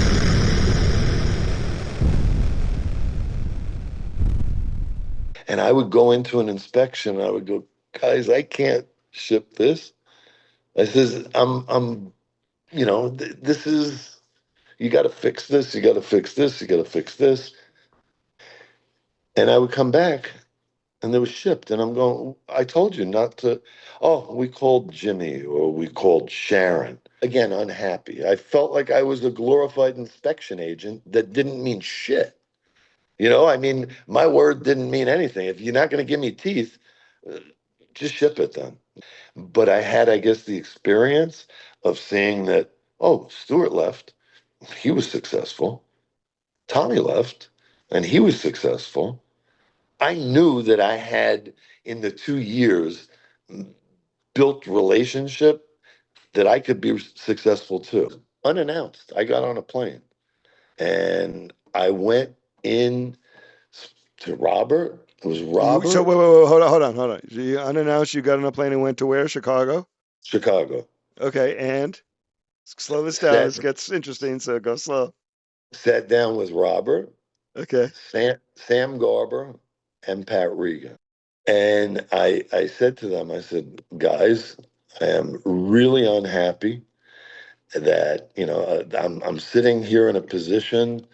And I would go into an inspection and I would go, guys, I can't ship this. I says, this is, you got to fix this. You got to fix this. You got to fix this. And I would come back and they were shipped. And I'm going, I told you not to. Oh, we called Jimmy or we called Sharon. Again, unhappy. I felt like I was a glorified inspection agent that didn't mean shit. My word didn't mean anything. If you're not going to give me teeth, just ship it then. But I had, I guess, the experience of seeing that, oh, Stuart left. He was successful. Tommy left and he was successful. I knew that I had, in the 2 years, built relationship that I could be successful too. Unannounced, I got on a plane and I went in to Robert. It was Robert. So wait, hold on. You unannounced, you got on a plane and went to where? Chicago? Chicago. Okay, and slow this down. This gets interesting, so go slow. Sat down with Robert. Okay. Sam Garber and Pat Regan. And I said to them, I said, guys, I am really unhappy that, I'm sitting here in a position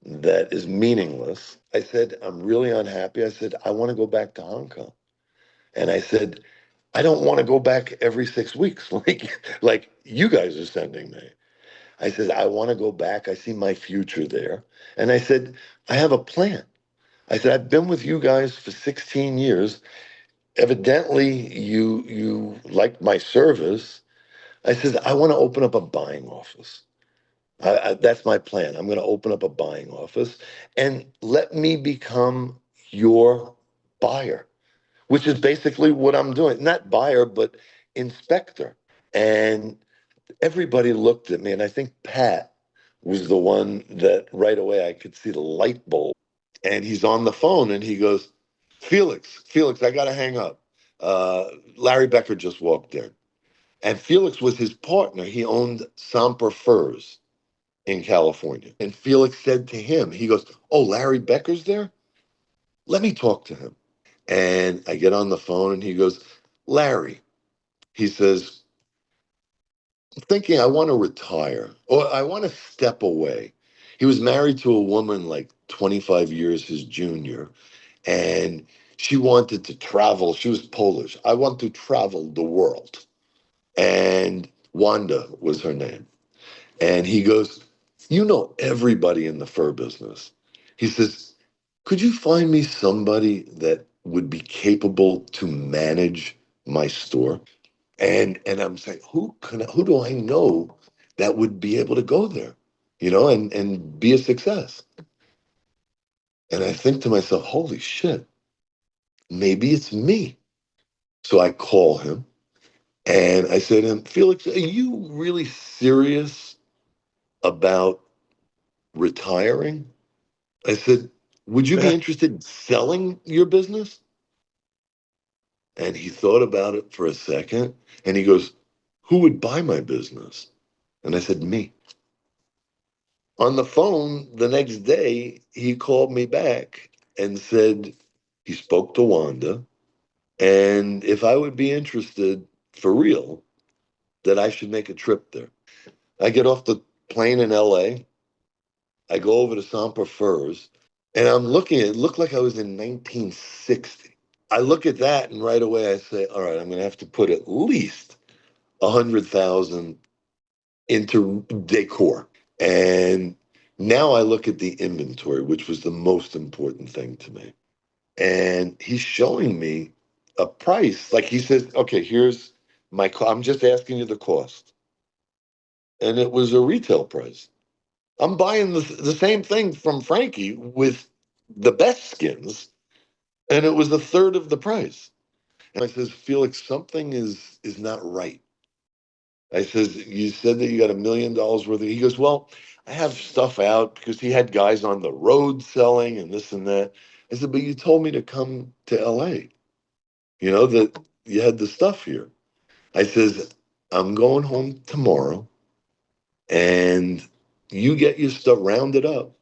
that is meaningless. I said, I'm really unhappy. I said, I want to go back to Hong Kong. And I said, I don't want to go back every 6 weeks like you guys are sending me. I said, I want to go back. I see my future there. And I said, I have a plan. I said, I've been with you guys for 16 years. Evidently, you liked my service. I said, I want to open up a buying office. That's my plan. I'm going to open up a buying office and let me become your buyer, which is basically what I'm doing. Not buyer, but inspector. And everybody looked at me, and I think Pat was the one that right away I could see the light bulb. And he's on the phone, and he goes, Felix, I got to hang up. Larry Becker just walked in. And Felix was his partner. He owned Samper Furs in California. And Felix said to him, he goes, oh, Larry Becker's there? Let me talk to him. And I get on the phone, and he goes, Larry, he says, thinking I want to retire or I want to step away. He was married to a woman like 25 years his junior, and she wanted to travel. She was Polish. I want to travel the world. And Wanda was her name. And he goes, you know everybody in the fur business. He says, could you find me somebody that would be capable to manage my store? And I'm saying, who do I know that would be able to go there, and be a success? And I think to myself, holy shit, maybe it's me. So I call him and I say to him, Felix, are you really serious about retiring? I said, would you be interested in selling your business? And he thought about it for a second and he goes, who would buy my business? And I said, me. On the phone the next day, he called me back and said he spoke to Wanda and if I would be interested for real, that I should make a trip there. I get off the plane in LA. I go over to Sampa Furs and I'm looking at it. It looked like I was in 1960. I look at that and right away I say, all right, I'm going to have to put at least 100,000 into decor. And now I look at the inventory, which was the most important thing to me. And he's showing me a price. Like he says, okay, here's I'm just asking you the cost. And it was a retail price. I'm buying the same thing from Frankie with the best skins, and it was a third of the price. And I says, Felix, something is not right. I says, you said that you got $1 million worth of. He goes, well, I have stuff out because he had guys on the road selling and this and that. I said, but you told me to come to LA, that you had the stuff here. I says, I'm going home tomorrow and you get your stuff rounded up.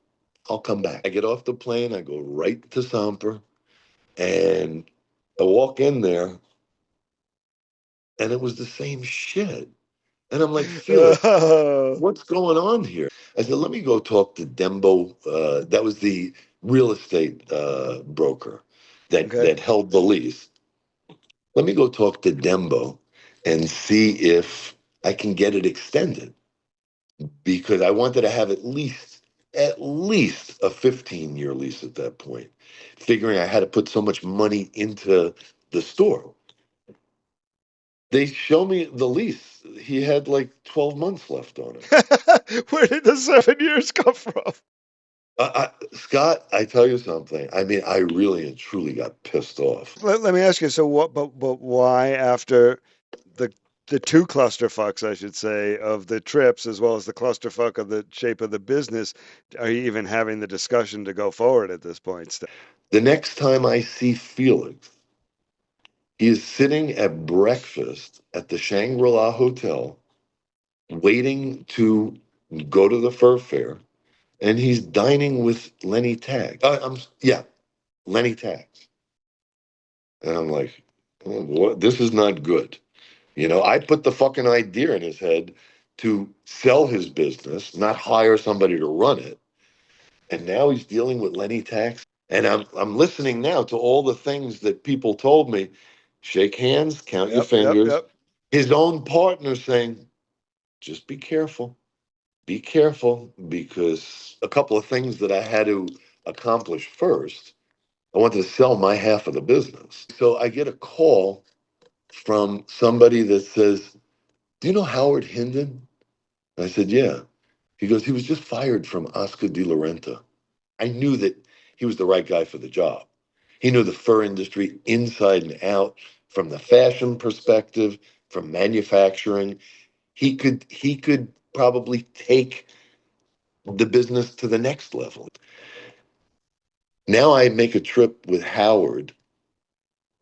I'll come back. I get off the plane. I go right to Samper and I walk in there and it was the same shit. And I'm like, Felix, what's going on here? I said, let me go talk to Dembo. That was the real estate broker that held the lease. Let me go talk to Dembo and see if I can get it extended. Because I wanted to have at least a 15-year lease at that point, figuring I had to put so much money into the store. They show me the lease. He had like 12 months left on it. Where did the 7 years come from? Scott, I tell you something. I mean, I really and truly got pissed off. Let me ask you, so what, but why after the two clusterfucks, I should say, of the trips, as well as the clusterfuck of the shape of the business, are you even having the discussion to go forward at this point? The next time I see Felix, he is sitting at breakfast at the Shangri-La Hotel, waiting to go to the fur fair, and he's dining with Lenny Tagg. Lenny Tagg. And I'm like, oh, boy, this is not good. I put the fucking idea in his head to sell his business, not hire somebody to run it. And now he's dealing with Lenny Tax. And I'm listening now to all the things that people told me. Shake hands, count your fingers. His own partner saying, just be careful. Be careful, because a couple of things that I had to accomplish first. I wanted to sell my half of the business. So I get a call from somebody that says, do you know Howard Hinden? I said, yeah. He goes, he was just fired from Oscar de la Renta. I knew that he was the right guy for the job. He knew the fur industry inside and out, from the fashion perspective, from manufacturing. He could probably take the business to the next level. Now I make a trip with Howard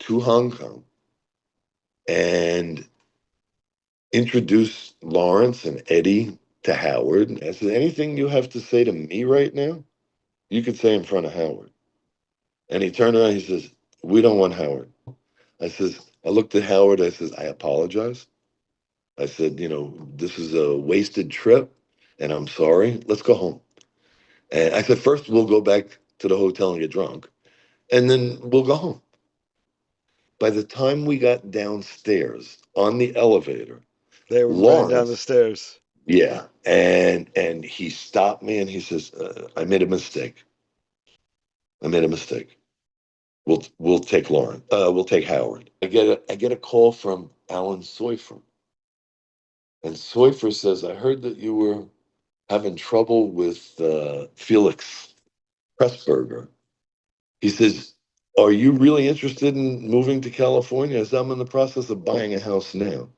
to Hong Kong and introduce Lawrence and Eddie to Howard. I said, anything you have to say to me right now, you could say in front of Howard. And he turned around, he says, we don't want Howard. I looked at Howard, I says, I apologize. I said, you know, this is a wasted trip and I'm sorry. Let's go home. And I said, first we'll go back to the hotel and get drunk and then we'll go home. By the time we got downstairs on the elevator, They were running down the Lawrence, stairs. yeah, and he stopped me and he says, I made a mistake. I made a mistake. We'll take Lauren. We'll take Howard. I get a call from Alan Seufer. And Seufer says, I heard that you were having trouble with Felix Pressburger. He says, are you really interested in moving to California? I said, I'm in the process of buying a house now.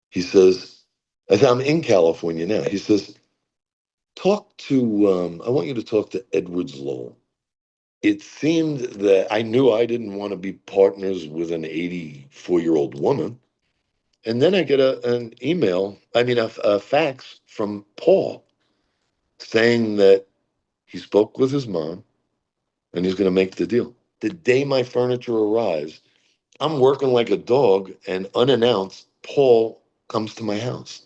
He says, I said, I'm in California now. He says, I want you to talk to Edwards Lowell. It seemed that I knew I didn't want to be partners with an 84-year-old woman. And then I get a fax from Paul saying that he spoke with his mom and he's going to make the deal. The day my furniture arrives, I'm working like a dog and unannounced, Paul comes to my house.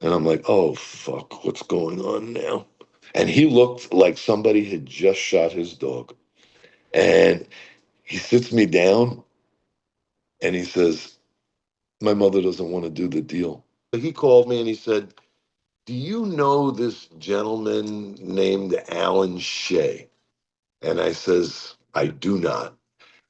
And I'm like, oh, fuck, what's going on now? And he looked like somebody had just shot his dog. And he sits me down and he says, my mother doesn't want to do the deal. He called me and he said, do you know this gentleman named Alan Shea? And I says, I do not.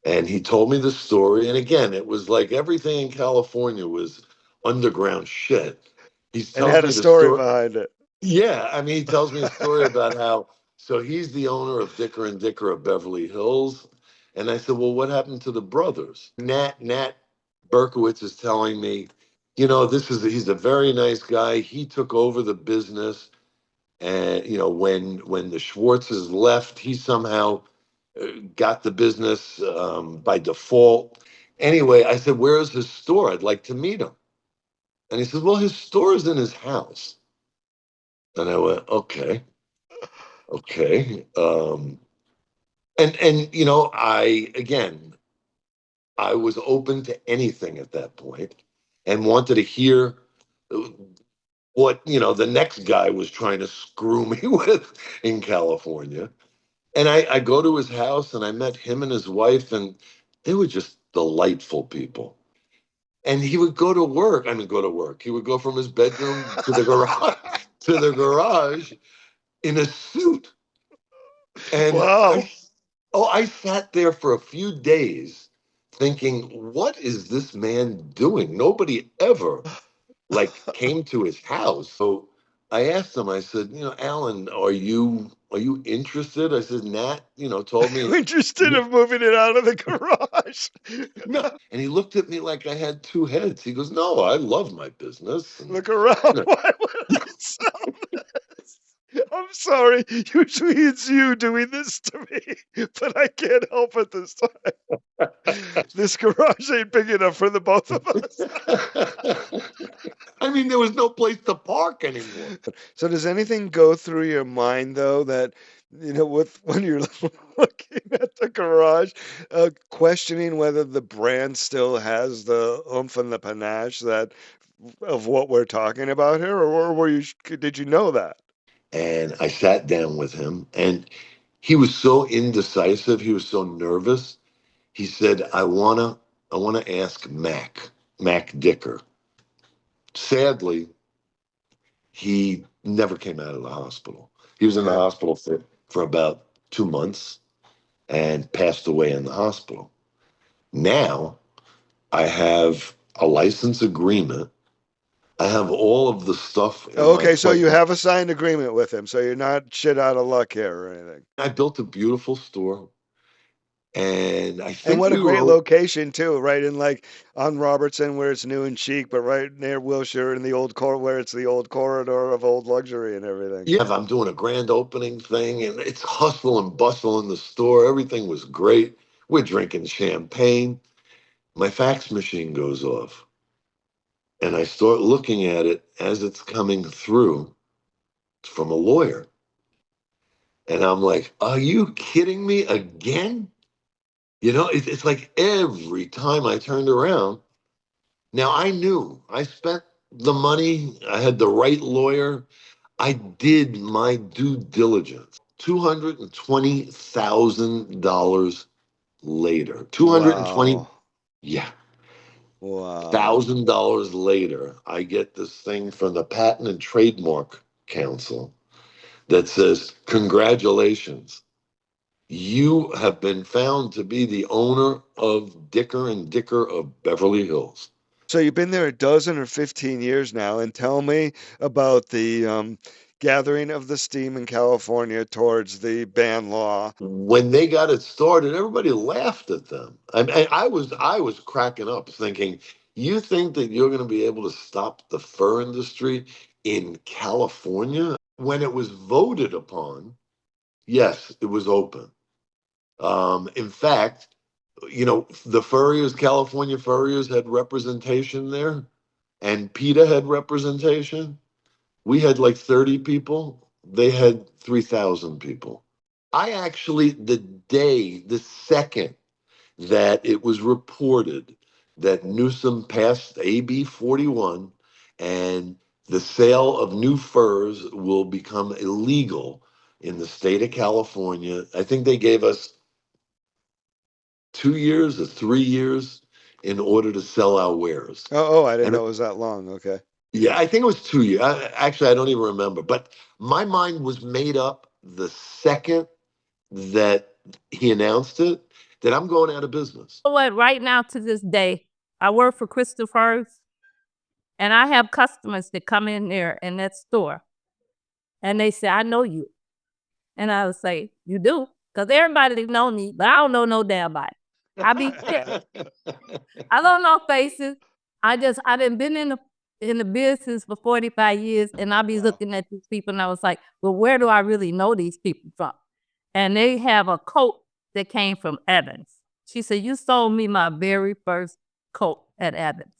And he told me the story. And again, it was like everything in California was underground shit. He And tells had me a the story story. behind it. Yeah, I mean, he tells me a story about how, so he's the owner of Dicker and Dicker of Beverly Hills. And I said, well, what happened to the brothers? Nat Berkowitz is telling me, you know, he's a very nice guy. He took over the business. And, you know, when the Schwartzes left, he somehow got the business by default. Anyway, I said, where's his store? I'd like to meet him. And he said, well, his store is in his house. And I went, okay. And you know, I was open to anything at that point and wanted to hear what, you know, the next guy was trying to screw me with in California. And I go to his house and I met him and his wife, and they were just delightful people. And he would go to work. He would go from his bedroom to the garage in a suit. And wow. I sat there for a few days thinking, what is this man doing? Nobody ever came to his house. So I asked him, I said, you know, Alan, are you interested? I said, Nat, you know, told me. Interested in moving it out of the garage. No. And he looked at me like I had two heads. He goes, no, I love my business. And, look around. you know, Why would I sell this? I'm sorry. Usually it's you doing this to me, but I can't help it this time. This garage ain't big enough for the both of us. I mean, there was no place to park anymore. So does anything go through your mind, though, that, you know, when you're looking at the garage, questioning whether the brand still has the oomph and the panache of what we're talking about here, or did you know that? And I sat down with him, and he was so indecisive. He was so nervous. He said, I wanna ask Mac Dicker. Sadly, he never came out of the hospital. He was in the hospital for about 2 months and passed away in the hospital. Now I have a license agreement. I have all of the stuff. Okay, so you have a signed agreement with him, so you're not shit out of luck here or anything. I built a beautiful store. And I think and what a great location too, right in on Robertson where it's new and chic, but right near Wilshire in the old where it's the old corridor of old luxury and everything. Yeah, I'm doing a grand opening thing and it's hustle and bustle in the store. Everything was great. We're drinking champagne. My fax machine goes off. And I start looking at it as it's coming through. It's from a lawyer. And I'm like, are you kidding me again? You know, it's like every time I turned around, Now I knew I spent the money, I had the right lawyer, I did my due diligence. $220,000 later. 220, Wow. yeah. Wow. $1,000 later, I get this thing from the Patent and Trademark Council that says, congratulations, you have been found to be the owner of Dicker and Dicker of Beverly Hills. So you've been there a dozen or 15 years now, and tell me about the gathering of the steam in California towards the ban law. When they got it started, everybody laughed at them. I was cracking up thinking, you think that you're going to be able to stop the fur industry in California? When it was voted upon, yes, it was open. In fact, the Furriers, California Furriers had representation there, and PETA had representation. We had like 30 people. They had 3,000 people. I actually, the second that it was reported that Newsom passed AB 41 and the sale of new furs will become illegal in the state of California, I think they gave us 2 years or 3 years in order to sell our wares. Oh, I didn't And know it was that long. Okay. yeah, I think it was 2 years. Actually, I don't even remember. But my mind was made up the second that he announced it that I'm going out of business. You know what? Right now to this day, I work for Crystal Furs, and I have customers that come in there in that store, and they say, "I know you," and I would say, "You do," because everybody know me, but I don't know no damn body. I be I don't know faces. I done been in the business for 45 years, and I be looking at these people, and I was like, "Well, where do I really know these people from?" And they have a coat that came from Evans. She said, "You sold me my very first coat at Evans."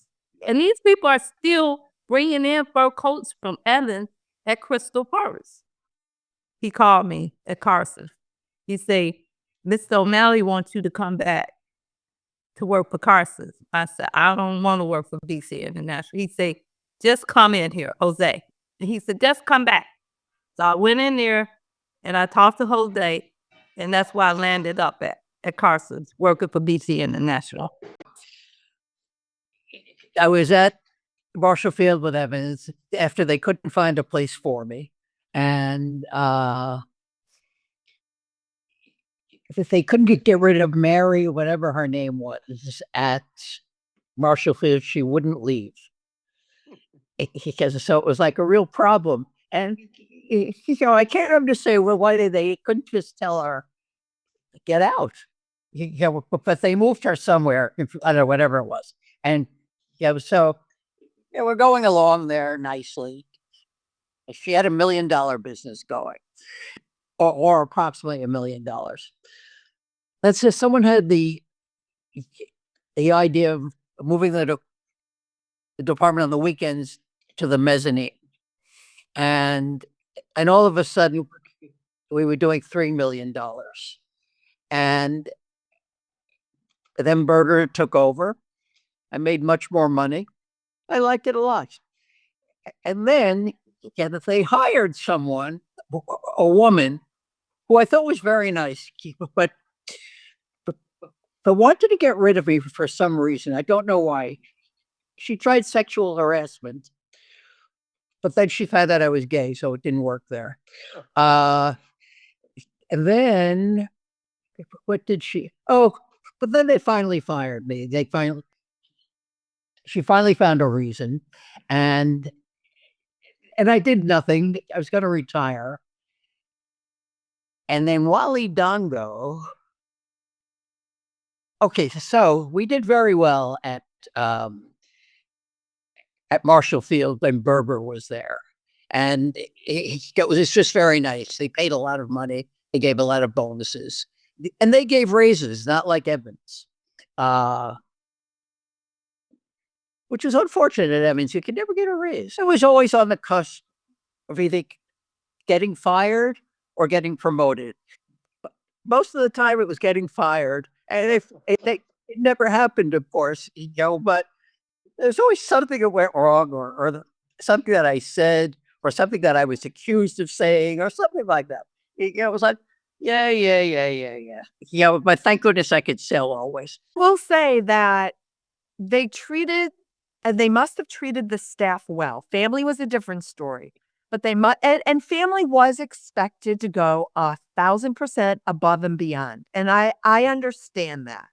And these people are still bringing in fur coats from Evans at Crystal Furs. He called me at Carson. He said, "Mr. O'Malley wants you to come back to work for Carson." I said, "I don't want to work for BC International." He said, "Just come in here, Jose." And he said, "Just come back." So I went in there and I talked to Jose, and that's why I landed up at Carson's working for BC International. I was at Marshall Field with Evans after they couldn't find a place for me. And if they couldn't get rid of Mary, whatever her name was, at Marshall Field, she wouldn't leave. So it was like a real problem. And I can't remember to say, well, why they couldn't just tell her, get out. But they moved her somewhere, I don't know, whatever it was. And so we're going along there nicely. She had $1 million business going, or approximately $1 million. Let's say someone had the idea of moving the department on the weekends to the mezzanine, and all of a sudden we were doing $3 million, and then Birger took over. I made much more money. I liked it a lot. And then they hired someone, a woman, who I thought was very nice, but wanted to get rid of me for some reason. I don't know why. She tried sexual harassment, but then she found out I was gay, so it didn't work there. And then, what did she? Oh, but then they finally fired me. She finally found a reason, and I did nothing. I was going to retire. And then Wally Dongo. Okay, so we did very well at Marshall Field when Birger was there. And it was just very nice. They paid a lot of money. They gave a lot of bonuses. And they gave raises, not like Evans. Which is unfortunate at Evans. You could never get a raise. I was always on the cusp of either getting fired or getting promoted. But most of the time it was getting fired. And it never happened, of course, but there's always something that went wrong something that I said or something that I was accused of saying or something like that. It was like, yeah. Yeah, but thank goodness I could sell always. We'll say that they must have treated the staff well. Family was a different story, but and family was expected to go 1,000% above and beyond. And I understand that.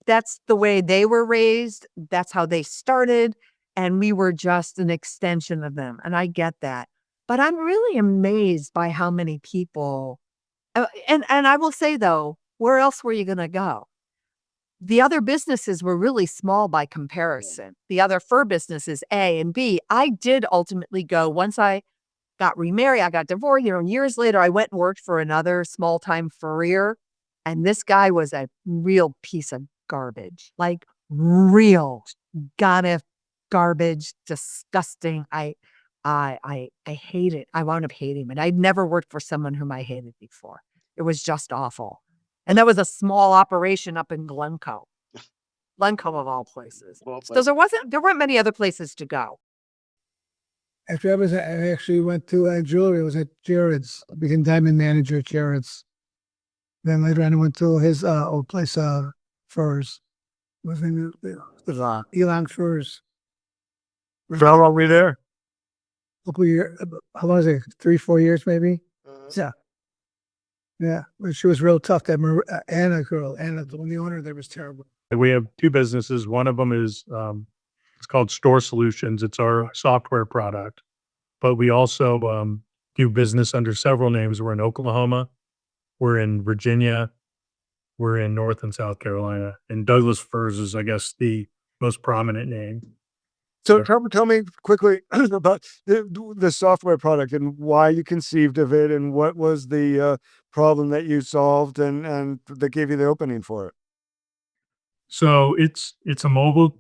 That's the way they were raised. That's how they started. And we were just an extension of them. And I get that. But I'm really amazed by how many people, and I will say though, where else were you going to go? The other businesses were really small by comparison. The other fur businesses, A and B, I did ultimately go once I got remarried, I got divorced, years later, I went and worked for another small-time Furrier. And this guy was a real piece of garbage, like real garbage, disgusting. I hate it. I wound up hating him. And I'd never worked for someone whom I hated before. It was just awful. And that was a small operation up in Glencoe of all places. So there weren't many other places to go. After Evans, I actually went to jewelry. I was at Jared's, became diamond manager at Jared's. Then later on, I went to his old place, Furs. Was in Elang Furs. How long were you there? Couple years. How long is it? 3-4 years, maybe. Yeah. Yeah, but she was real tough. That Anna, the owner there, was terrible. We have two businesses. One of them is it's called Store Solutions. It's our software product, but we also do business under several names. We're in Oklahoma, we're in Virginia, we're in North and South Carolina, and Douglas Furs is, I guess, the most prominent name. So tell me quickly about the software product and why you conceived of it and what was the problem that you solved and that gave you the opening for it. So it's a mobile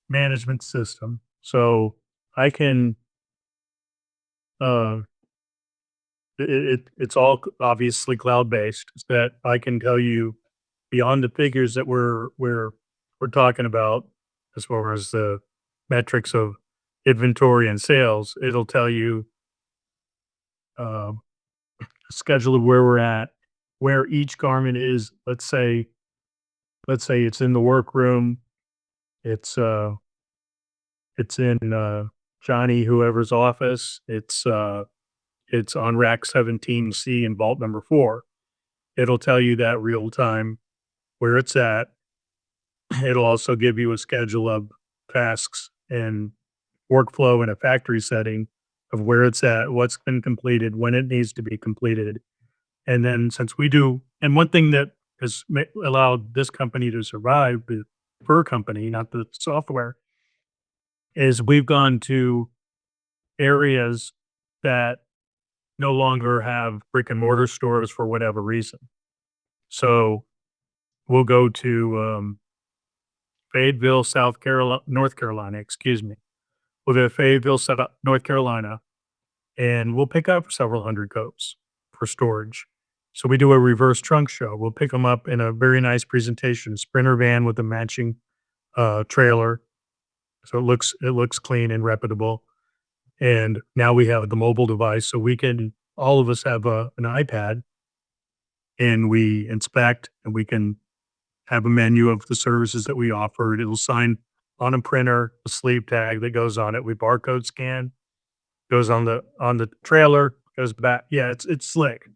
management system. So I can it's all obviously cloud-based, that I can tell you beyond the figures that we're talking about as far as the metrics of inventory and sales. It'll tell you a schedule of where we're at, where each garment is. Let's say it's in the workroom. It's in Johnny whoever's office. It's on rack 17C in vault number 4. It'll tell you that real time where it's at. It'll also give you a schedule of tasks and workflow in a factory setting of where it's at, what's been completed, when it needs to be completed. And then and one thing that has allowed this company to survive, the fur company, not the software, is we've gone to areas that no longer have brick and mortar stores for whatever reason. So we'll go to Fayetteville, North Carolina, excuse me. We'll go to Fayetteville, North Carolina, and we'll pick up several hundred coats for storage. So we do a reverse trunk show. We'll pick them up in a very nice presentation, Sprinter van with a matching trailer. So it looks clean and reputable. And now we have the mobile device, so all of us have an iPad, and we inspect, and we can have a menu of the services that we offer. It'll sign on a printer, a sleeve tag that goes on it. We barcode scan, goes on the trailer, goes back. Yeah, it's slick.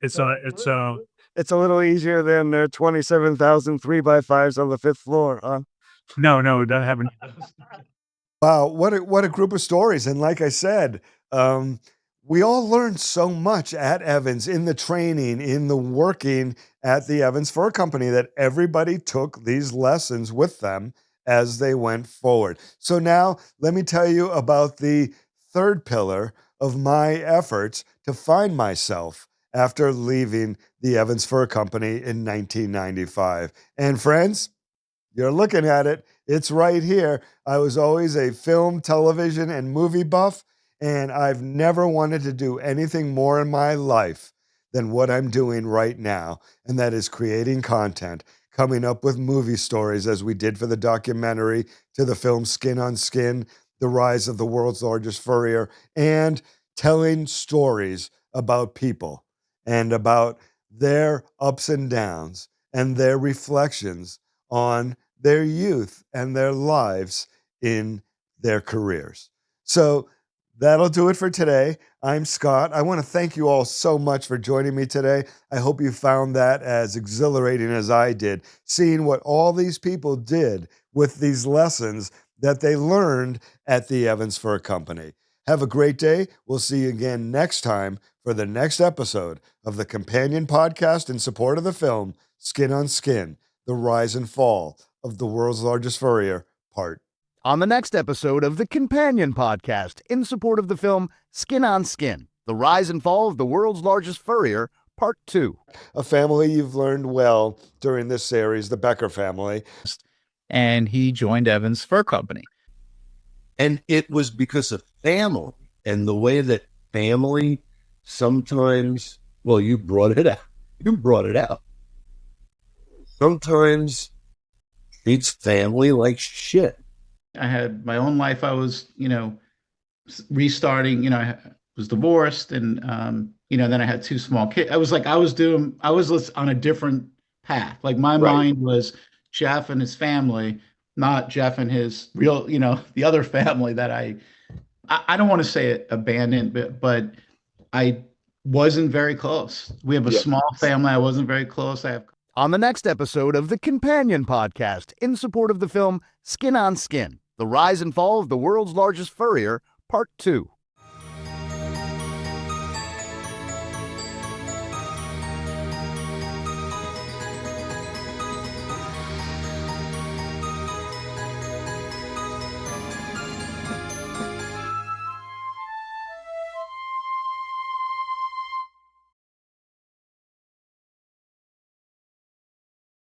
It's a little easier than their 27,000 3x5s on the 5th floor, huh? No, that haven't. Wow, what a group of stories. And like I said, we all learned so much at Evans in the training, in the working at the Evans Fur Company, that everybody took these lessons with them as they went forward. So now let me tell you about the third pillar of my efforts to find myself after leaving the Evans Fur Company in 1995. And friends, you're looking at it. It's right here. I was always a film, television, and movie buff, and I've never wanted to do anything more in my life than what I'm doing right now, and that is creating content. coming up with movie stories as we did for the documentary, to the film Skin on Skin, The Rise of the World's Largest Furrier, and telling stories about people and about their ups and downs and their reflections on their youth and their lives in their careers. So that'll do it for today. I'm Scott. I want to thank you all so much for joining me today. I hope you found that as exhilarating as I did, seeing what all these people did with these lessons that they learned at the Evans Fur Company. Have a great day. We'll see you again next time for the next episode of the companion podcast in support of the film Skin on Skin, The Rise and Fall of the World's Largest Furrier, Part. On the next episode of the companion podcast in support of the film Skin on Skin, The Rise and Fall of the World's Largest Furrier, Part 2. A family you've learned well during this series, the Becker family. And he joined Evans Fur Company. And it was because of family and the way that family sometimes, well, you brought it out. You brought it out. Sometimes treats family like shit. I had my own life. I was, restarting, I was divorced and, then I had 2 small kids. I was on a different path. Like my mind was Jeff and his family, not Jeff and his real, the other family that I don't want to say it abandoned, but I wasn't very close. We have a small family. I wasn't very close. On the next episode of the companion podcast in support of the film Skin on Skin, The Rise and Fall of the World's Largest Furrier, Part 2.